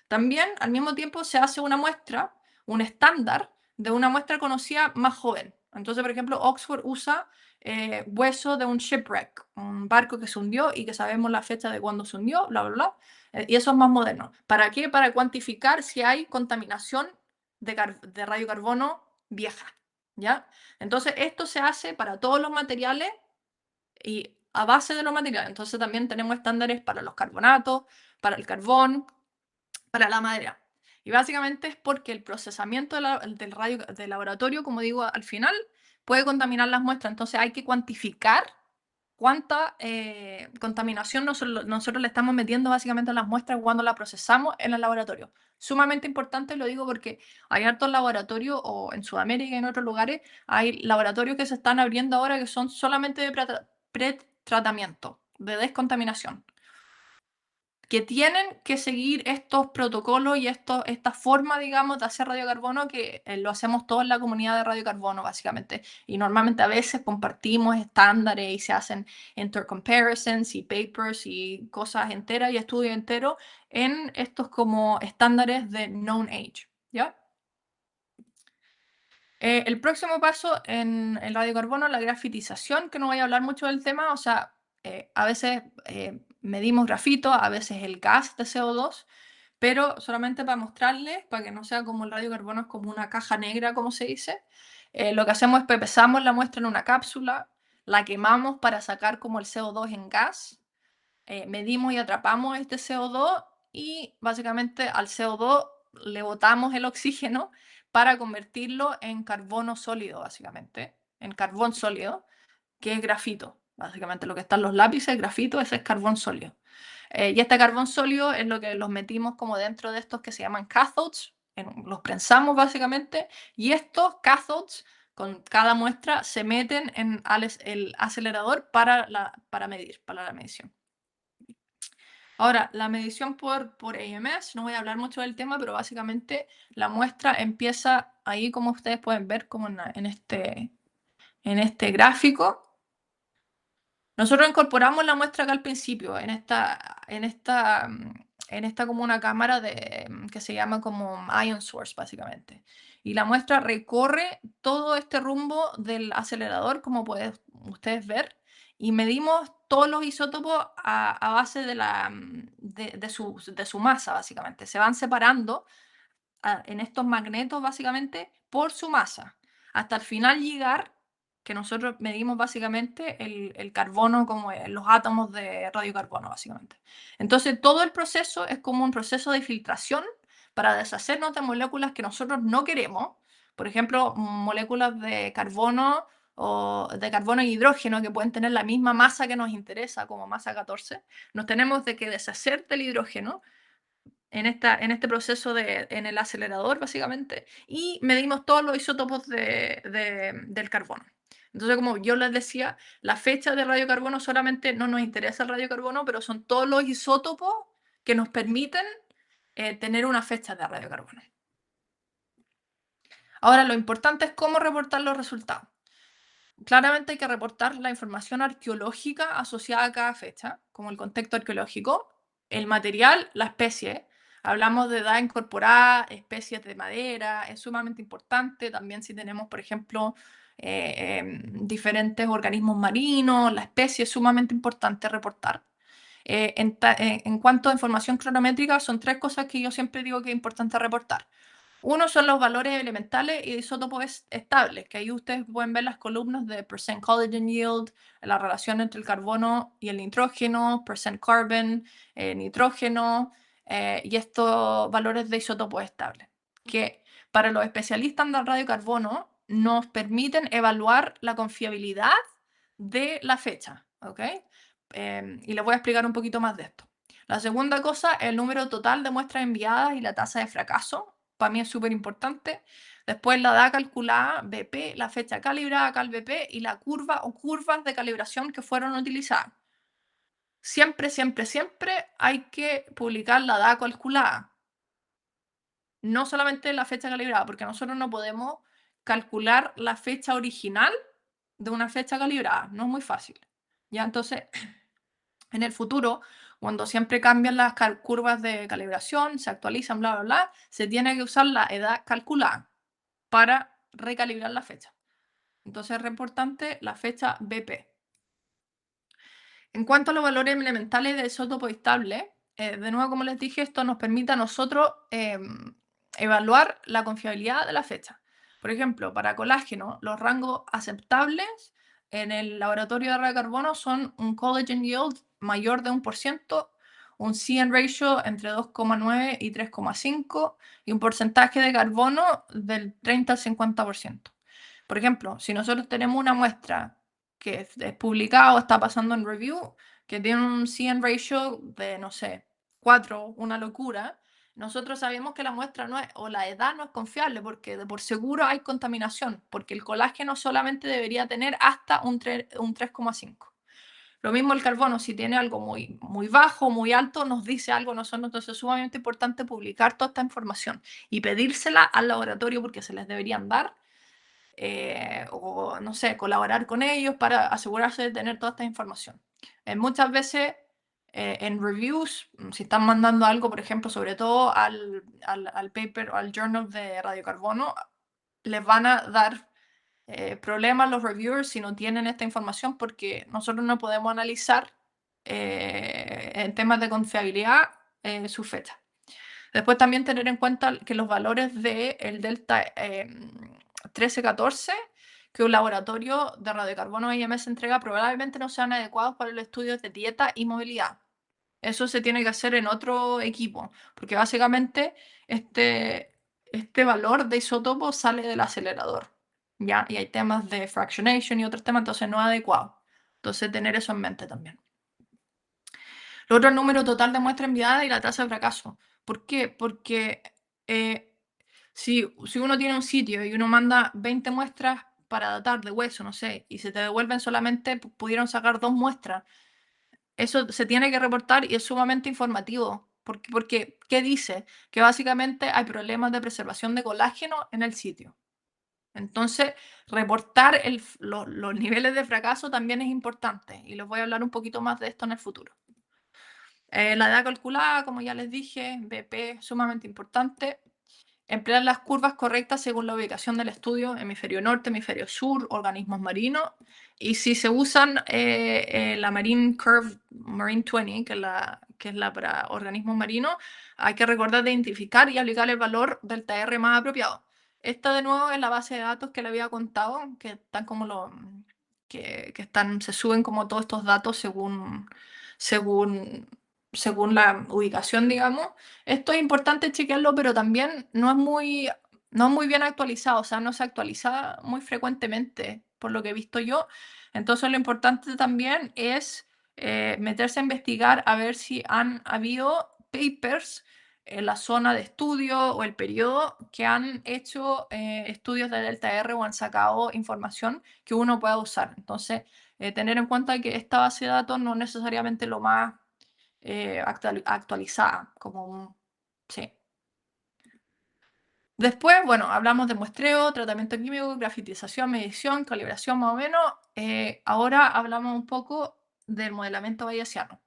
También, al mismo tiempo, se hace una muestra, un estándar de una muestra conocida más joven. Entonces, por ejemplo, Oxford usa hueso de un shipwreck, un barco que se hundió y que sabemos la fecha de cuándo se hundió, bla, bla, bla. Y eso es más moderno. ¿Para qué? Para cuantificar si hay contaminación de radiocarbono vieja. ¿Ya? Entonces, esto se hace para todos los materiales y a base de los materiales. Entonces, también tenemos estándares para los carbonatos, para el carbón, para la madera. Y básicamente es porque el procesamiento del laboratorio, como digo, al final puede contaminar las muestras. Entonces, hay que cuantificar cuánta contaminación nosotros le estamos metiendo básicamente a las muestras cuando las procesamos en el laboratorio. Sumamente importante, lo digo porque hay hartos laboratorios, o en Sudamérica y en otros lugares, hay laboratorios que se están abriendo ahora que son solamente de pretratamiento, de descontaminación, que tienen que seguir estos protocolos y esta forma, digamos, de hacer radiocarbono, que lo hacemos todos en la comunidad de radiocarbono, básicamente. Y normalmente a veces compartimos estándares y se hacen intercomparisons y papers y cosas enteras y estudios enteros en estos como estándares de known age, ¿ya? El próximo paso en el radiocarbono es la grafitización, que no voy a hablar mucho del tema, o sea, a veces medimos grafito, a veces el gas de CO2, pero solamente para mostrarles, para que no sea como el radiocarbono es como una caja negra, como se dice, lo que hacemos es pesamos la muestra en una cápsula, la quemamos para sacar como el CO2 en gas, medimos y atrapamos este CO2 y básicamente al CO2 le botamos el oxígeno para convertirlo en carbono sólido, básicamente, en carbón sólido, que es grafito. Básicamente lo que están los lápices, grafito, ese es carbón sólido. Y este carbón sólido es lo que los metimos como dentro de estos que se llaman cathodes, los prensamos básicamente, y estos cathodes con cada muestra se meten en el acelerador para medir, para la medición. Ahora, la medición por AMS, no voy a hablar mucho del tema, pero básicamente la muestra empieza ahí, como ustedes pueden ver, como en este gráfico. Nosotros incorporamos la muestra acá al principio, en esta como una cámara que se llama como ion source, básicamente. Y la muestra recorre todo este rumbo del acelerador, como pueden ustedes ver, y medimos todos los isótopos a base de su masa, básicamente. Se van separando en estos magnetos, básicamente, por su masa, hasta el final llegar, que nosotros medimos básicamente el carbono como los átomos de radiocarbono, básicamente. Entonces, todo el proceso es como un proceso de filtración para deshacernos de moléculas que nosotros no queremos, por ejemplo, moléculas de carbono o de carbono e hidrógeno que pueden tener la misma masa que nos interesa, como masa 14, nos tenemos de que deshacer del hidrógeno en este proceso en el acelerador, básicamente, y medimos todos los isótopos del carbono. Entonces, como yo les decía, la fecha de radiocarbono solamente no nos interesa el radiocarbono, pero son todos los isótopos que nos permiten tener una fecha de radiocarbono. Ahora, lo importante es cómo reportar los resultados. Claramente hay que reportar la información arqueológica asociada a cada fecha, como el contexto arqueológico, el material, la especie. Hablamos de edad incorporada, especies de madera, es sumamente importante. También si tenemos, por ejemplo, diferentes organismos marinos, la especie es sumamente importante reportar. En cuanto a información cronométrica, son tres cosas que yo siempre digo que es importante reportar. Uno son los valores elementales y isótopos estables, que ahí ustedes pueden ver las columnas de percent collagen yield, la relación entre el carbono y el nitrógeno, percent carbon, nitrógeno, y estos valores de isótopos estables, que para los especialistas en radiocarbono nos permiten evaluar la confiabilidad de la fecha, ¿ok? Y les voy a explicar un poquito más de esto. La segunda cosa, el número total de muestras enviadas y la tasa de fracaso. Para mí es súper importante. Después la edad calculada, BP, la fecha calibrada, cal-BP y la curva o curvas de calibración que fueron utilizadas. Siempre, siempre, siempre hay que publicar la edad calculada. No solamente la fecha calibrada, porque nosotros no podemos calcular la fecha original de una fecha calibrada. No es muy fácil. Ya, entonces, en el futuro, cuando siempre cambian las curvas de calibración, se actualizan, bla, bla, bla, se tiene que usar la edad calculada para recalibrar la fecha. Entonces es re importante la fecha BP. En cuanto a los valores elementales de isótopo estable, de nuevo, como les dije, esto nos permite a nosotros evaluar la confiabilidad de la fecha. Por ejemplo, para colágeno, los rangos aceptables en el laboratorio de radiocarbono son un collagen yield mayor de 1%, un CN ratio entre 2,9 y 3,5 y un porcentaje de carbono del 30 al 50%. Por ejemplo, si nosotros tenemos una muestra que es publicada o está pasando en review, que tiene un CN ratio de, no sé, 4, una locura, nosotros sabemos que la muestra no es, o la edad no es confiable, porque de por seguro hay contaminación, porque el colágeno solamente debería tener hasta un 3,5. Lo mismo el carbono, si tiene algo muy, muy bajo, muy alto, nos dice algo nosotros. Entonces es sumamente importante publicar toda esta información y pedírsela al laboratorio porque se les deberían dar, o no sé, colaborar con ellos para asegurarse de tener toda esta información. Muchas veces en reviews, si están mandando algo, por ejemplo, sobre todo al paper o al journal de radiocarbono, les van a dar problemas los reviewers si no tienen esta información porque nosotros no podemos analizar en temas de confiabilidad su fecha. Después también tener en cuenta que los valores del delta 1314 que un laboratorio de radiocarbono IMS entrega probablemente no sean adecuados para el estudio de dieta y movilidad. Eso se tiene que hacer en otro equipo, porque básicamente este valor de isótopo sale del acelerador, ¿ya? Y hay temas de fractionation y otros temas, entonces no es adecuado. Entonces tener eso en mente también. Lo otro es el número total de muestras enviadas y la tasa de fracaso. ¿Por qué? Porque si uno tiene un sitio y uno manda 20 muestras para datar de hueso, no sé, y se te devuelven solamente, pudieron sacar 2 muestras, eso se tiene que reportar y es sumamente informativo. Porque, ¿qué dice? Que básicamente hay problemas de preservación de colágeno en el sitio. Entonces, reportar los niveles de fracaso también es importante y les voy a hablar un poquito más de esto en el futuro. La edad calculada, como ya les dije, BP, sumamente importante. Emplear las curvas correctas según la ubicación del estudio, hemisferio norte, hemisferio sur, organismos marinos. Y si se usan la Marine Curve, Marine 20, que es la para organismos marinos, hay que recordar de identificar y aplicar el valor del TR más apropiado. Esta de nuevo es la base de datos que le había contado, que están como que se suben como todos estos datos según, según la ubicación, digamos. Esto es importante chequearlo, pero también no es muy bien actualizado, o sea, no se actualiza muy frecuentemente, por lo que he visto yo. Entonces, lo importante también es meterse a investigar a ver si han habido papers en la zona de estudio o el periodo que han hecho estudios de delta R o han sacado información que uno pueda usar. Entonces, tener en cuenta que esta base de datos no es necesariamente lo más actualizada, sí. Después, bueno, hablamos de muestreo, tratamiento químico, grafitización, medición, calibración más o menos. Ahora hablamos un poco del modelamiento bayesiano.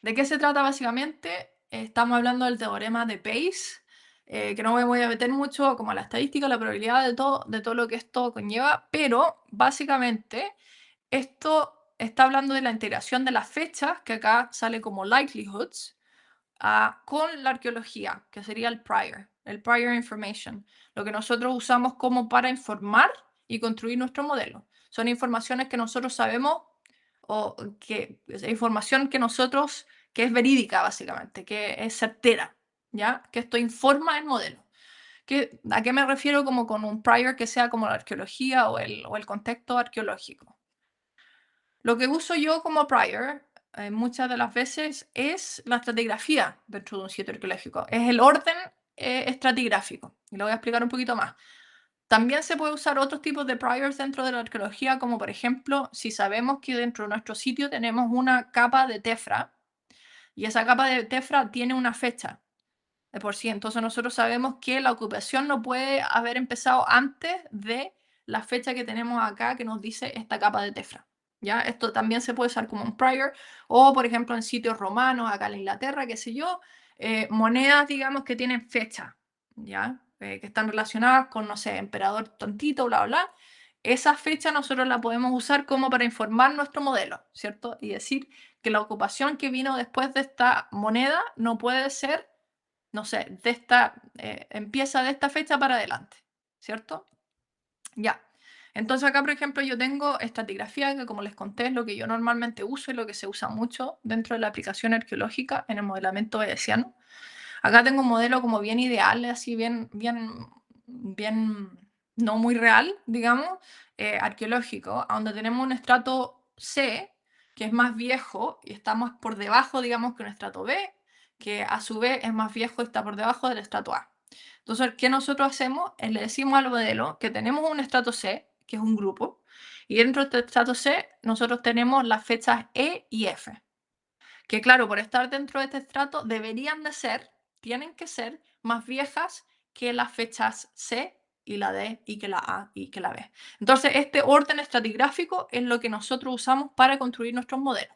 ¿De qué se trata básicamente? Estamos hablando del teorema de Bayes, que no me voy a meter mucho como la estadística, la probabilidad de todo lo que esto conlleva, pero básicamente esto está hablando de la integración de las fechas, que acá sale como likelihoods, con la arqueología, que sería el prior information, lo que nosotros usamos como para informar y construir nuestro modelo. Son informaciones que nosotros sabemos o que es información que nosotros, que es verídica básicamente, que es certera, ¿ya? Que esto informa el modelo. ¿A qué me refiero como con un prior que sea como la arqueología o el contexto arqueológico? Lo que uso yo como prior muchas de las veces es la estratigrafía dentro de un sitio arqueológico. Es el orden estratigráfico. Y lo voy a explicar un poquito más. También se puede usar otros tipos de priors dentro de la arqueología, como por ejemplo, si sabemos que dentro de nuestro sitio tenemos una capa de tefra y esa capa de tefra tiene una fecha de por sí. Entonces nosotros sabemos que la ocupación no puede haber empezado antes de la fecha que tenemos acá que nos dice esta capa de tefra. ¿Ya? Esto también se puede usar como un prior o, por ejemplo, en sitios romanos, acá en Inglaterra, qué sé yo, monedas, digamos, que tienen fecha, ¿ya? Que están relacionadas con, no sé, emperador tontito, bla, bla, bla. Esa fecha nosotros la podemos usar como para informar nuestro modelo, ¿cierto? Y decir que la ocupación que vino después de esta moneda no puede ser, no sé, empieza de esta fecha para adelante, ¿cierto? Ya. Entonces acá, por ejemplo, yo tengo estratigrafía, que como les conté es lo que yo normalmente uso y lo que se usa mucho dentro de la aplicación arqueológica en el modelamiento bayesiano. Acá tengo un modelo como bien ideal, así bien, no muy real, digamos, arqueológico, donde tenemos un estrato C, que es más viejo y está más por debajo, digamos, que un estrato B, que a su vez es más viejo y está por debajo del estrato A. Entonces, ¿qué nosotros hacemos? Le decimos al modelo que tenemos un estrato C, que es un grupo, y dentro de este estrato C nosotros tenemos las fechas E y F, que claro, por estar dentro de este estrato tienen que ser más viejas que las fechas C y la D y que la A y que la B. Entonces, este orden estratigráfico es lo que nosotros usamos para construir nuestros modelos.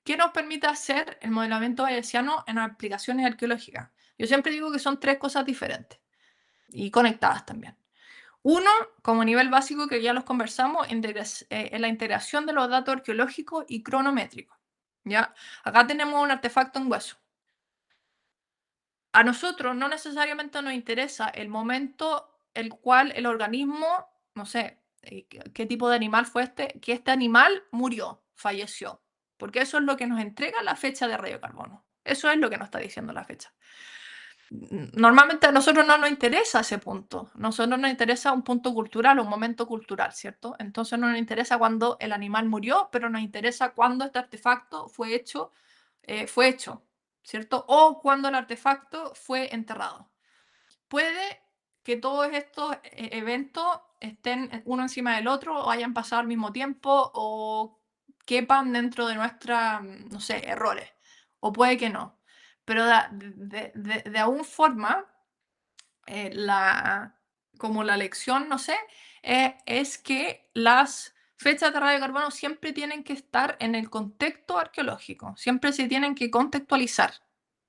¿Qué nos permite hacer el modelamiento bayesiano en aplicaciones arqueológicas? Yo siempre digo que son tres cosas diferentes y conectadas también. Uno, como nivel básico que ya los conversamos, es la integración de los datos arqueológicos y cronométricos. ¿Ya? Acá tenemos un artefacto en hueso. A nosotros no necesariamente nos interesa el momento el cual el organismo, no sé, qué tipo de animal fue que este animal murió, falleció, porque eso es lo que nos entrega la fecha de radiocarbono. Eso es lo que nos está diciendo la fecha. Normalmente a nosotros no nos interesa ese punto. A nosotros nos interesa un punto cultural, un momento cultural, ¿cierto? Entonces no nos interesa cuando el animal murió, pero nos interesa cuando este artefacto fue hecho, ¿cierto? O cuando el artefacto fue enterrado. Puede que todos estos eventos estén uno encima del otro o hayan pasado al mismo tiempo o quepan dentro de nuestra, no sé, errores. O puede que no. Pero de alguna forma, como la lección, no sé, es que las fechas de radiocarbono siempre tienen que estar en el contexto arqueológico, siempre se tienen que contextualizar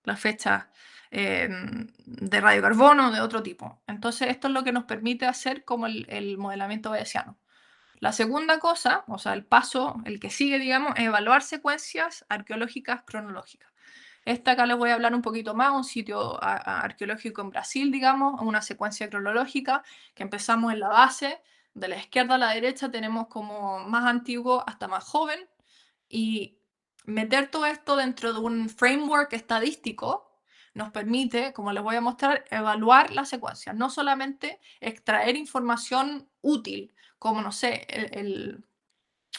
las fechas de radiocarbono de otro tipo. Entonces, esto es lo que nos permite hacer como el modelamiento bayesiano. La segunda cosa, o sea, el paso, el que sigue, digamos, es evaluar secuencias arqueológicas cronológicas. Esta acá les voy a hablar un poquito más, un sitio arqueológico en Brasil, digamos, una secuencia cronológica que empezamos en la base, de la izquierda a la derecha tenemos como más antiguo hasta más joven, y meter todo esto dentro de un framework estadístico nos permite, como les voy a mostrar, evaluar la secuencia, no solamente extraer información útil, como, no sé,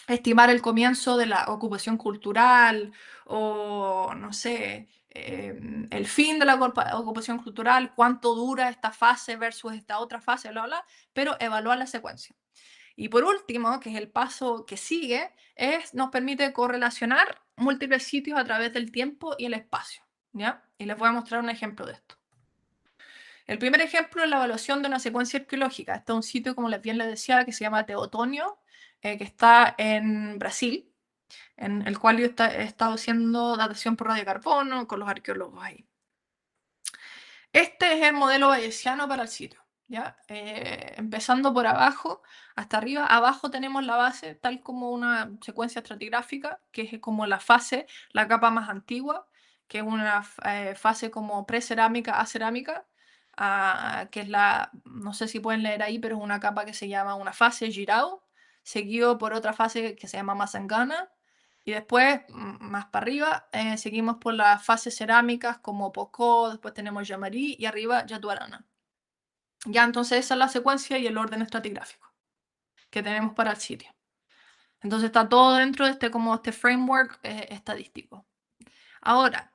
estimar el comienzo de la ocupación cultural o, no sé, el fin de la ocupación cultural, cuánto dura esta fase versus esta otra fase, bla, bla, pero evaluar la secuencia. Y por último, que es el paso que sigue, nos permite correlacionar múltiples sitios a través del tiempo y el espacio, ¿ya? Y les voy a mostrar un ejemplo de esto. El primer ejemplo es la evaluación de una secuencia arqueológica. Este es un sitio, como bien les decía, que se llama Teotonio, que está en Brasil, en el cual yo he estado haciendo datación por radiocarbono con los arqueólogos ahí. Este es el modelo bayesiano para el sitio. ¿ya? Empezando por abajo hasta arriba. Abajo tenemos la base, tal como una secuencia estratigráfica, que es como la fase, la capa más antigua, que es una fase como precerámica a cerámica, que es la, no sé si pueden leer ahí, pero es una capa que se llama una fase Girao, seguido por otra fase que se llama Mazangana. Y después, más para arriba, seguimos por las fases cerámicas como Pocó, después tenemos Yamarí y arriba Yatuarana. Ya, entonces esa es la secuencia y el orden estratigráfico que tenemos para el sitio. Entonces está todo dentro de como este framework estadístico. Ahora,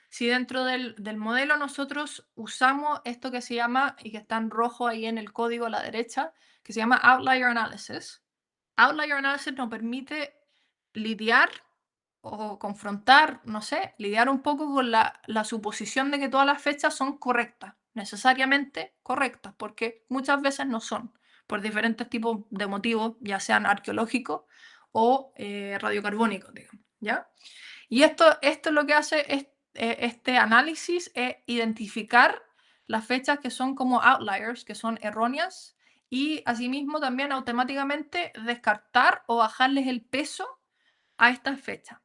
si dentro del modelo nosotros usamos esto que se llama, y que está en rojo ahí en el código a la derecha, que se llama Outlier Analysis. Outlier Analysis nos permite lidiar o confrontar, no sé, lidiar un poco con la suposición de que todas las fechas son correctas, necesariamente correctas, porque muchas veces no son, por diferentes tipos de motivos, ya sean arqueológicos o radiocarbónicos, digamos, ¿ya? Y esto lo que hace es, este análisis es identificar las fechas que son como outliers, que son erróneas, y asimismo también automáticamente descartar o bajarles el peso a estas fechas.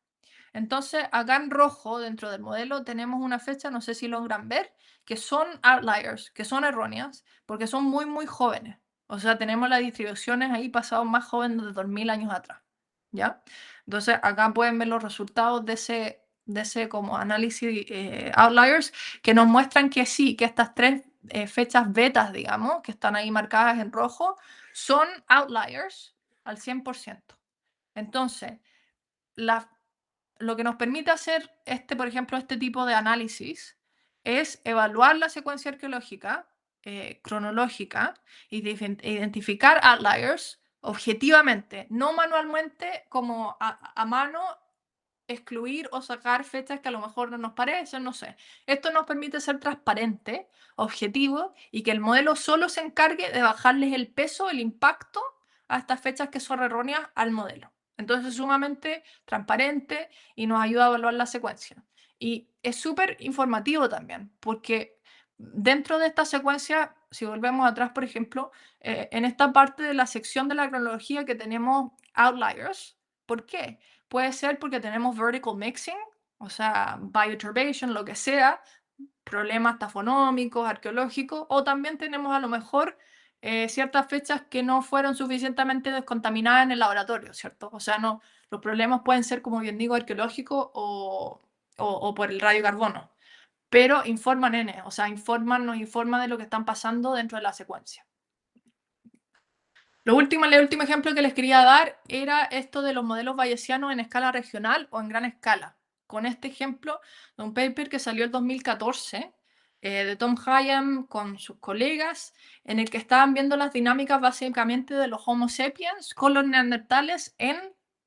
Entonces, acá en rojo, dentro del modelo, tenemos una fecha, no sé si logran ver, que son outliers, que son erróneas, porque son muy, muy jóvenes. O sea, tenemos las distribuciones ahí pasados más jóvenes de 2000 años atrás. ¿Ya? Entonces, acá pueden ver los resultados de ese como análisis outliers, que nos muestran que sí, que estas tres fechas betas, digamos, que están ahí marcadas en rojo, son outliers al 100%. Entonces, la lo que nos permite hacer por ejemplo, este tipo de análisis es evaluar la secuencia arqueológica, cronológica, y identificar outliers objetivamente, no manualmente como a mano excluir o sacar fechas que a lo mejor no nos parecen, no sé. Esto nos permite ser transparente, objetivo y que el modelo solo se encargue de bajarles el peso, el impacto a estas fechas que son erróneas al modelo. Entonces es sumamente transparente y nos ayuda a evaluar la secuencia. Y es súper informativo también, porque dentro de esta secuencia, si volvemos atrás, por ejemplo, en esta parte de la sección de la cronología que tenemos outliers, ¿por qué? Puede ser porque tenemos vertical mixing, o sea, bioturbation, lo que sea, problemas tafonómicos, arqueológicos, o también tenemos a lo mejor ciertas fechas que no fueron suficientemente descontaminadas en el laboratorio, ¿cierto? O sea, no, los problemas pueden ser, como bien digo, arqueológicos o por el radiocarbono, pero informan N, o sea, nos informa de lo que están pasando dentro de la secuencia. El último ejemplo que les quería dar era esto de los modelos bayesianos en escala regional o en gran escala. Con este ejemplo de un paper que salió en 2014 de Tom Hayam con sus colegas, en el que estaban viendo las dinámicas básicamente de los Homo sapiens con los neandertales en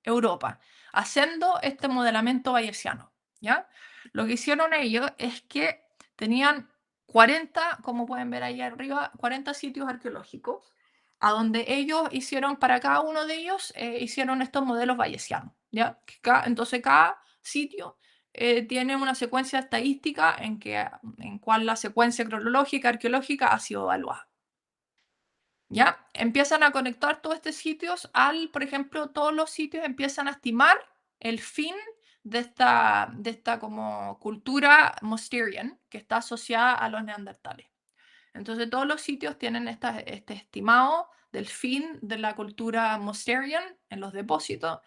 Europa, haciendo este modelamiento bayesiano. ¿Ya? Lo que hicieron ellos es que tenían 40, como pueden ver ahí arriba, 40 sitios arqueológicos a donde ellos hicieron, para cada uno de ellos, hicieron estos modelos bayesianos, ¿ya? Entonces cada sitio tiene una secuencia estadística en cual la secuencia cronológica arqueológica ha sido evaluada. ¿Ya? Empiezan a conectar todos estos sitios por ejemplo, todos los sitios empiezan a estimar el fin de esta como cultura Mosterian que está asociada a los neandertales. Entonces todos los sitios tienen este estimado del fin de la cultura Mosterian en los depósitos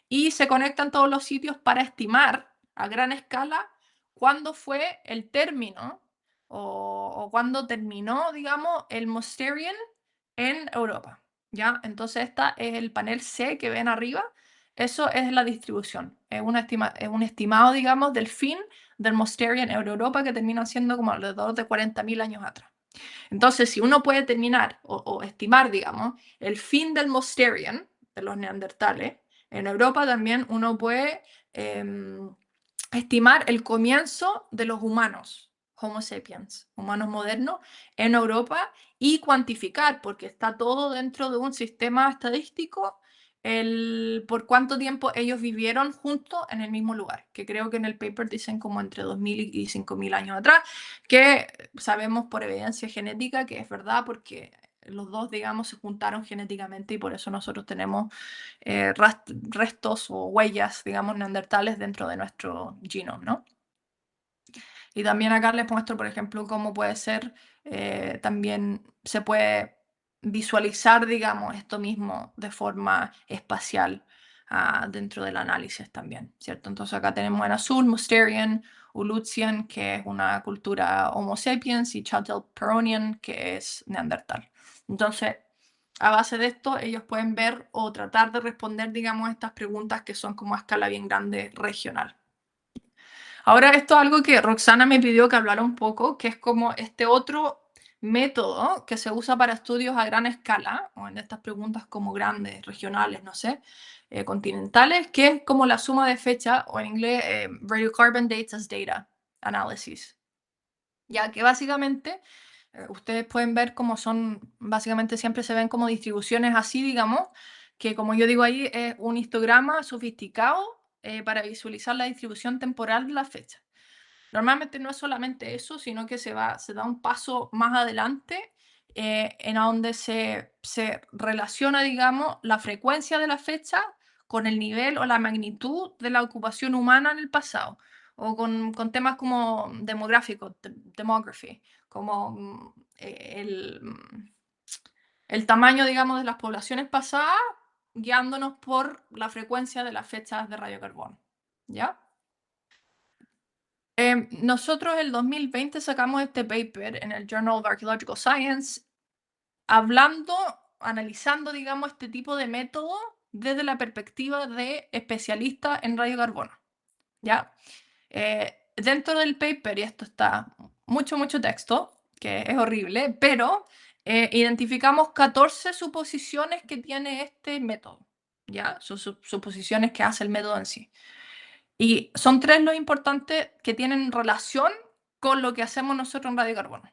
y se conectan todos los sitios para estimar a gran escala cuándo fue el término o cuándo terminó, digamos, el Mosterian en Europa. ¿Ya? Entonces este es el panel C que ven arriba. Eso es la distribución. Es un estimado, digamos, del fin del Mosterian en Europa que termina siendo como alrededor de 40.000 años atrás. Entonces, si uno puede terminar o estimar, digamos, el fin del Mosterian, de los neandertales, en Europa también uno puede estimar el comienzo de los humanos, Homo sapiens, humanos modernos, en Europa y cuantificar, porque está todo dentro de un sistema estadístico por cuánto tiempo ellos vivieron juntos en el mismo lugar, que creo que en el paper dicen como entre 2000 y 5000 años atrás, que sabemos por evidencia genética que es verdad porque los dos, digamos, se juntaron genéticamente y por eso nosotros tenemos restos o huellas, digamos, neandertales dentro de nuestro genoma, ¿no? Y también acá les muestro, por ejemplo, cómo puede ser, también se puede visualizar, digamos, esto mismo de forma espacial dentro del análisis también, ¿cierto? Entonces acá tenemos en azul Mousterian, Ulutian, que es una cultura Homo sapiens, y Chattelperronian, que es Neandertal. Entonces, a base de esto, ellos pueden ver o tratar de responder, digamos, estas preguntas que son como a escala bien grande regional. Ahora, esto es algo que Roxana me pidió que hablara un poco, que es como este otro método que se usa para estudios a gran escala, o en estas preguntas como grandes, regionales, no sé, continentales, que es como la suma de fecha, o en inglés, Radiocarbon Dates as Data Analysis. Ya que básicamente ustedes pueden ver cómo son, básicamente siempre se ven como distribuciones así, digamos, que como yo digo ahí, es un histograma sofisticado para visualizar la distribución temporal de la fecha. Normalmente no es solamente eso, sino que se da un paso más adelante en donde se relaciona, digamos, la frecuencia de la fecha con el nivel o la magnitud de la ocupación humana en el pasado, o con temas como demográficos, demography, como el tamaño, digamos, de las poblaciones pasadas, guiándonos por la frecuencia de las fechas de radiocarbono. ¿Ya? Nosotros el 2020 sacamos este paper en el Journal of Archaeological Science, hablando, analizando, digamos, este tipo de método desde la perspectiva de especialistas en radiocarbono. ¿Ya? Dentro del paper, y esto está mucho, mucho texto, que es horrible, pero identificamos 14 suposiciones que tiene este método. ¿Ya? Suposiciones que hace el método en sí. Y son tres lo importante que tienen relación con lo que hacemos nosotros en radiocarbono.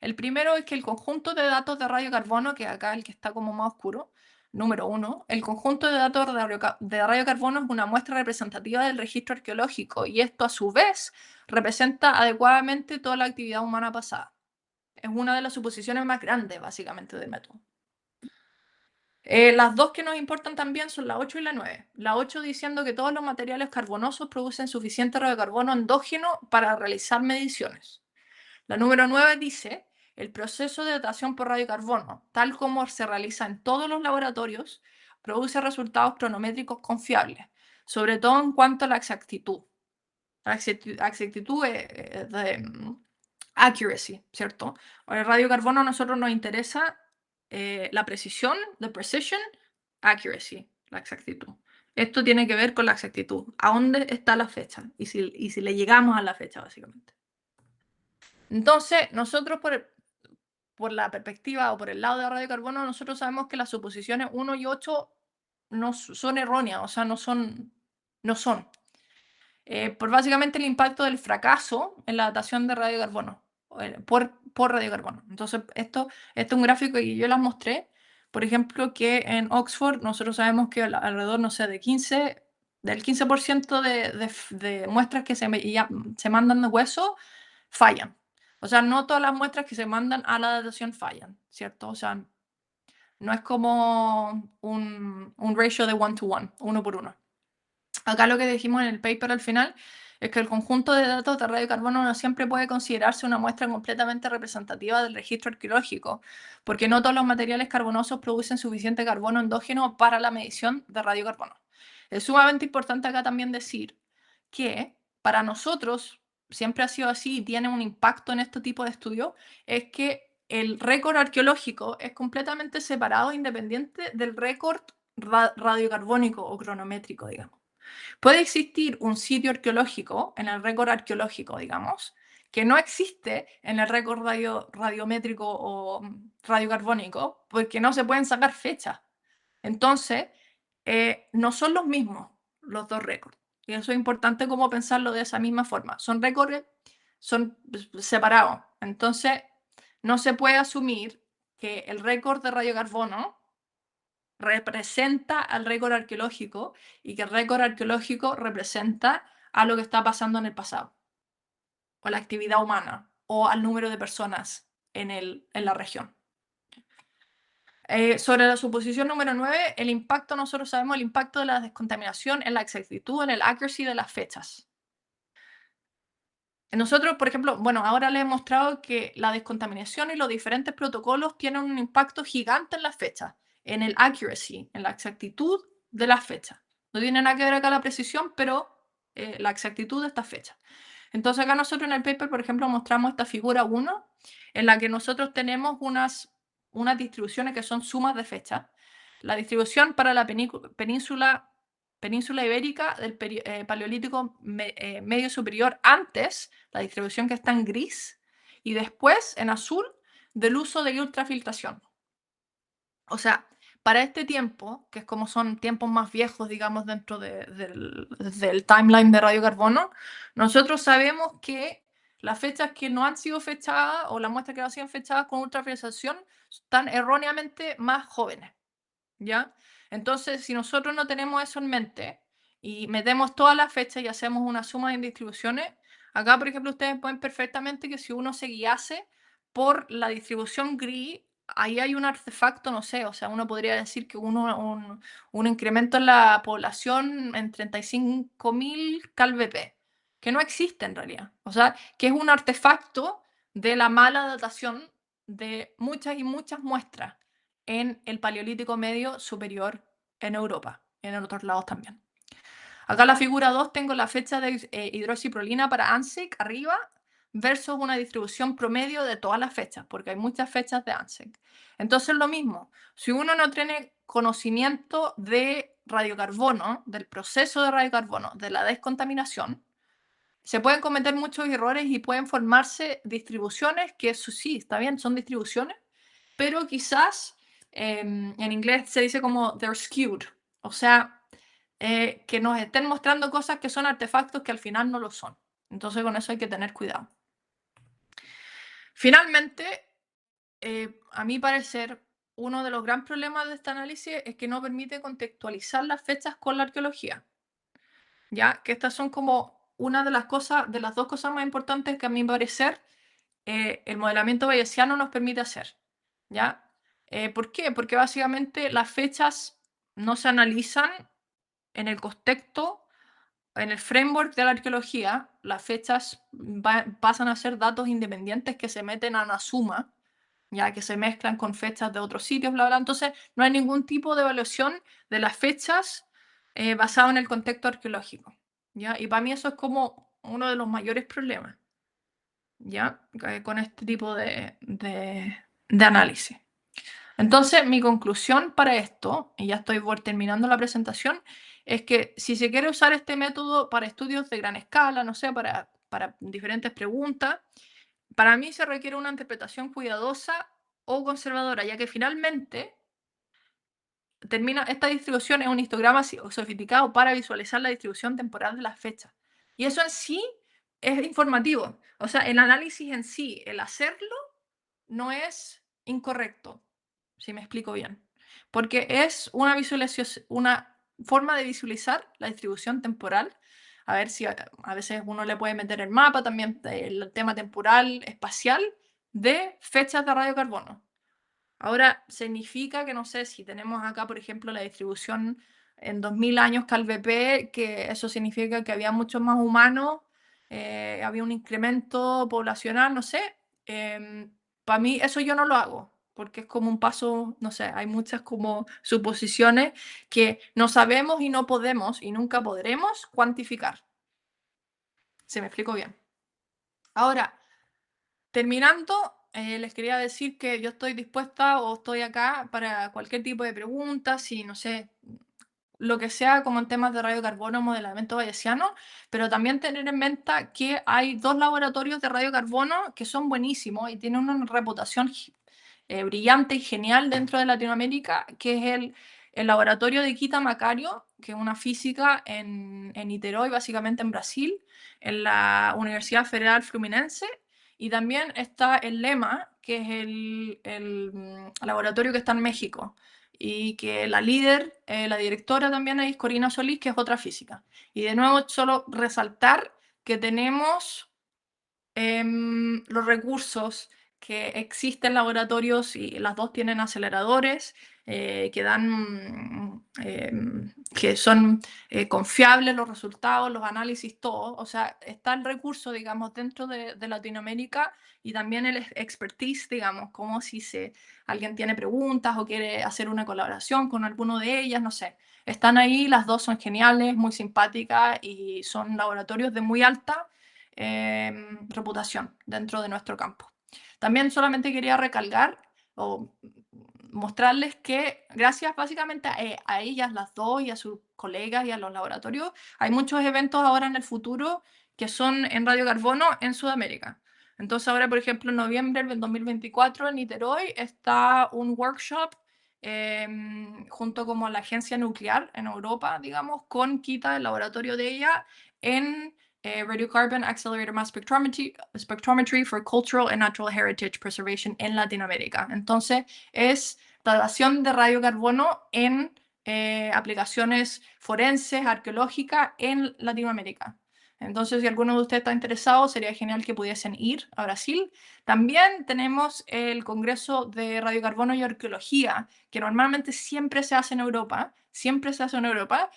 El primero es que el conjunto de datos de radiocarbono, que acá el que está como más oscuro, número uno, el conjunto de datos de radiocarbono es una muestra representativa del registro arqueológico y esto a su vez representa adecuadamente toda la actividad humana pasada. Es una de las suposiciones más grandes, básicamente, del método. Las dos que nos importan también son la 8 y la 9. La 8 diciendo que todos los materiales carbonosos producen suficiente radiocarbono endógeno para realizar mediciones. La número 9 dice, el proceso de datación por radiocarbono, tal como se realiza en todos los laboratorios, produce resultados cronométricos confiables, sobre todo en cuanto a la exactitud. La exactitud es de accuracy, ¿cierto? El radiocarbono a nosotros nos interesa la precisión, the precision, accuracy, la exactitud. Esto tiene que ver con la exactitud. ¿A dónde está la fecha? Y si le llegamos a la fecha, básicamente. Entonces, nosotros por la perspectiva o por el lado de radiocarbono, nosotros sabemos que las suposiciones 1 y 8 no son erróneas, o sea, no son. Por básicamente el impacto del fracaso en la datación de radiocarbono, por radiocarbono. Entonces, esto es un gráfico que yo les mostré, por ejemplo, que en Oxford nosotros sabemos que alrededor, no sé, del 15% de muestras que se mandan de hueso fallan. O sea, no todas las muestras que se mandan a la datación fallan, ¿cierto? O sea, no es como un ratio de one to one, uno por uno. Acá lo que dijimos en el paper al final es que el conjunto de datos de radiocarbono no siempre puede considerarse una muestra completamente representativa del registro arqueológico, porque no todos los materiales carbonosos producen suficiente carbono endógeno para la medición de radiocarbono. Es sumamente importante acá también decir que para nosotros siempre ha sido así y tiene un impacto en este tipo de estudios, es que el récord arqueológico es completamente separado, independiente del récord radiocarbónico o cronométrico, digamos. Puede existir un sitio arqueológico en el récord arqueológico, digamos, que no existe en el récord radiométrico o radiocarbónico, porque no se pueden sacar fechas. Entonces, no son los mismos los dos récords. Y eso es importante como pensarlo de esa misma forma. Son récords, son separados. Entonces, no se puede asumir que el récord de radiocarbono representa al récord arqueológico y que el récord arqueológico representa a lo que está pasando en el pasado, o a la actividad humana, o al número de personas en la región. Sobre la suposición número 9, el impacto, nosotros sabemos el impacto de la descontaminación en la exactitud, en el accuracy de las fechas. Nosotros, por ejemplo, bueno, ahora les he mostrado que la descontaminación y los diferentes protocolos tienen un impacto gigante en las fechas, en el accuracy, en la exactitud de las fechas. No tiene nada que ver acá la precisión, pero la exactitud de estas fechas. Entonces acá nosotros en el paper, por ejemplo, mostramos esta figura 1, en la que nosotros tenemos unas distribuciones que son sumas de fechas. La distribución para la península ibérica del Paleolítico medio superior antes, la distribución que está en gris, y después en azul del uso de ultrafiltración. O sea, para este tiempo, que es como son tiempos más viejos, digamos, dentro del timeline de radiocarbono, nosotros sabemos que las fechas que no han sido fechadas o las muestras que no han sido fechadas con ultrafiltración están erróneamente más jóvenes. ¿Ya? Entonces, si nosotros no tenemos eso en mente y metemos todas las fechas y hacemos una suma de distribuciones, acá, por ejemplo, ustedes pueden perfectamente que si uno se guiase por la distribución gris, ahí hay un artefacto, no sé, o sea, uno podría decir que un incremento en la población en 35.000 cal-BP, que no existe en realidad. O sea, que es un artefacto de la mala datación de muchas y muchas muestras en el Paleolítico medio superior en Europa, en otros lados también. Acá en la figura 2 tengo la fecha de hidroxiprolina para ANSIC arriba versus una distribución promedio de todas las fechas, porque hay muchas fechas de ANSIC. Entonces lo mismo, si uno no tiene conocimiento de radiocarbono, del proceso de radiocarbono, de la descontaminación, se pueden cometer muchos errores y pueden formarse distribuciones que eso sí, está bien, son distribuciones, pero quizás en inglés se dice como they're skewed, o sea, que nos estén mostrando cosas que son artefactos que al final no lo son. Entonces con eso hay que tener cuidado. Finalmente, a mi parecer, uno de los grandes problemas de este análisis es que no permite contextualizar las fechas con la arqueología. ¿Ya? Que estas son como una de las cosas, de las dos cosas más importantes que a mi parecer el modelamiento bayesiano nos permite hacer, ¿ya? ¿Por qué? Porque básicamente las fechas no se analizan en el contexto, en el framework de la arqueología, las fechas pasan a ser datos independientes que se meten a una suma, ya que se mezclan con fechas de otros sitios, bla, bla. Entonces, no hay ningún tipo de evaluación de las fechas basado en el contexto arqueológico, ¿ya? Y para mí eso es como uno de los mayores problemas, ¿ya? Con este tipo de análisis. Entonces, mi conclusión para esto, y ya estoy terminando la presentación, es que si se quiere usar este método para estudios de gran escala, no sé, para diferentes preguntas, para mí se requiere una interpretación cuidadosa o conservadora, ya que finalmente esta distribución es un histograma sofisticado para visualizar la distribución temporal de las fechas. Y eso en sí es informativo. O sea, el análisis en sí, el hacerlo, no es incorrecto, si me explico bien. Porque es una visualización, una forma de visualizar la distribución temporal. A ver si a veces uno le puede meter el mapa, también el tema temporal, espacial, de fechas de radiocarbono. Ahora, significa que, no sé, si tenemos acá, por ejemplo, la distribución en 2000 años cal-BP, que eso significa que había muchos más humanos, había un incremento poblacional, no sé. Para mí eso yo no lo hago, porque es como un paso, no sé, hay muchas como suposiciones que no sabemos y no podemos y nunca podremos cuantificar. ¿Se me explico bien? Ahora, terminando, les quería decir que yo estoy dispuesta o estoy acá para cualquier tipo de preguntas, y no sé, lo que sea como en temas de radiocarbono, modelamiento bayesiano, pero también tener en mente que hay dos laboratorios de radiocarbono que son buenísimos y tienen una reputación brillante y genial dentro de Latinoamérica, que es el laboratorio de Kita Macario, que es una física en Niterói, básicamente en Brasil, en la Universidad Federal Fluminense, y también está el LEMA, que es el laboratorio que está en México. y que la líder, la directora también es Corina Solís, que es otra física. Y de nuevo, solo resaltar que tenemos los recursos, que existen laboratorios y las dos tienen aceleradores que dan, que son confiables los resultados, los análisis, todo. O sea, está el recurso, digamos, dentro de Latinoamérica y también el expertise, digamos, como si alguien tiene preguntas o quiere hacer una colaboración con alguno de ellas, no sé. Están ahí, las dos son geniales, muy simpáticas y son laboratorios de muy alta reputación dentro de nuestro campo. También solamente quería recalcar o mostrarles que gracias básicamente a ellas, las dos, y a sus colegas y a los laboratorios, hay muchos eventos ahora en el futuro que son en radiocarbono en Sudamérica. Entonces ahora, por ejemplo, en noviembre del 2024 en Niterói está un workshop junto como a la agencia nuclear en Europa, digamos, con Kita, el laboratorio de ella, en Radiocarbon Accelerator Mass Spectrometry for Cultural and Natural Heritage Preservation en Latinoamérica. Entonces, es datación de radiocarbono en aplicaciones forenses, arqueológicas en Latinoamérica. Entonces, si alguno de ustedes está interesado, sería genial que pudiesen ir a Brasil. También tenemos el Congreso de Radiocarbono y Arqueología, que normalmente siempre se hace en Europa, siempre se hace en Europa,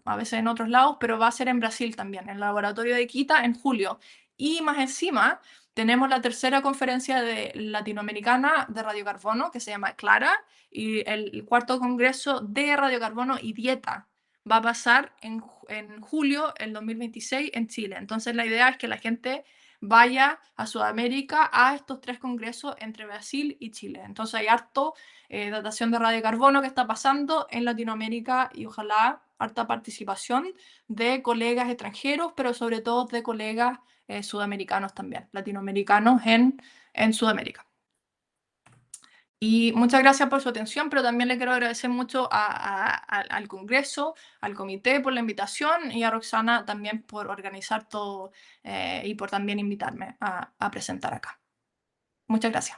a veces en otros lados, pero va a ser en Brasil también, en el laboratorio de Quita en julio. Y más encima, tenemos la tercera conferencia latinoamericana de radiocarbono, que se llama Clara, y el cuarto congreso de radiocarbono y dieta va a pasar en julio del 2026 en Chile. Entonces la idea es que la gente vaya a Sudamérica a estos tres congresos entre Brasil y Chile. Entonces hay harto datación de radiocarbono que está pasando en Latinoamérica y ojalá harta participación de colegas extranjeros, pero sobre todo de colegas sudamericanos también, latinoamericanos en Sudamérica. Y muchas gracias por su atención, pero también le quiero agradecer mucho al Congreso, al comité por la invitación y a Roxana también por organizar todo y por también invitarme a presentar acá. Muchas gracias.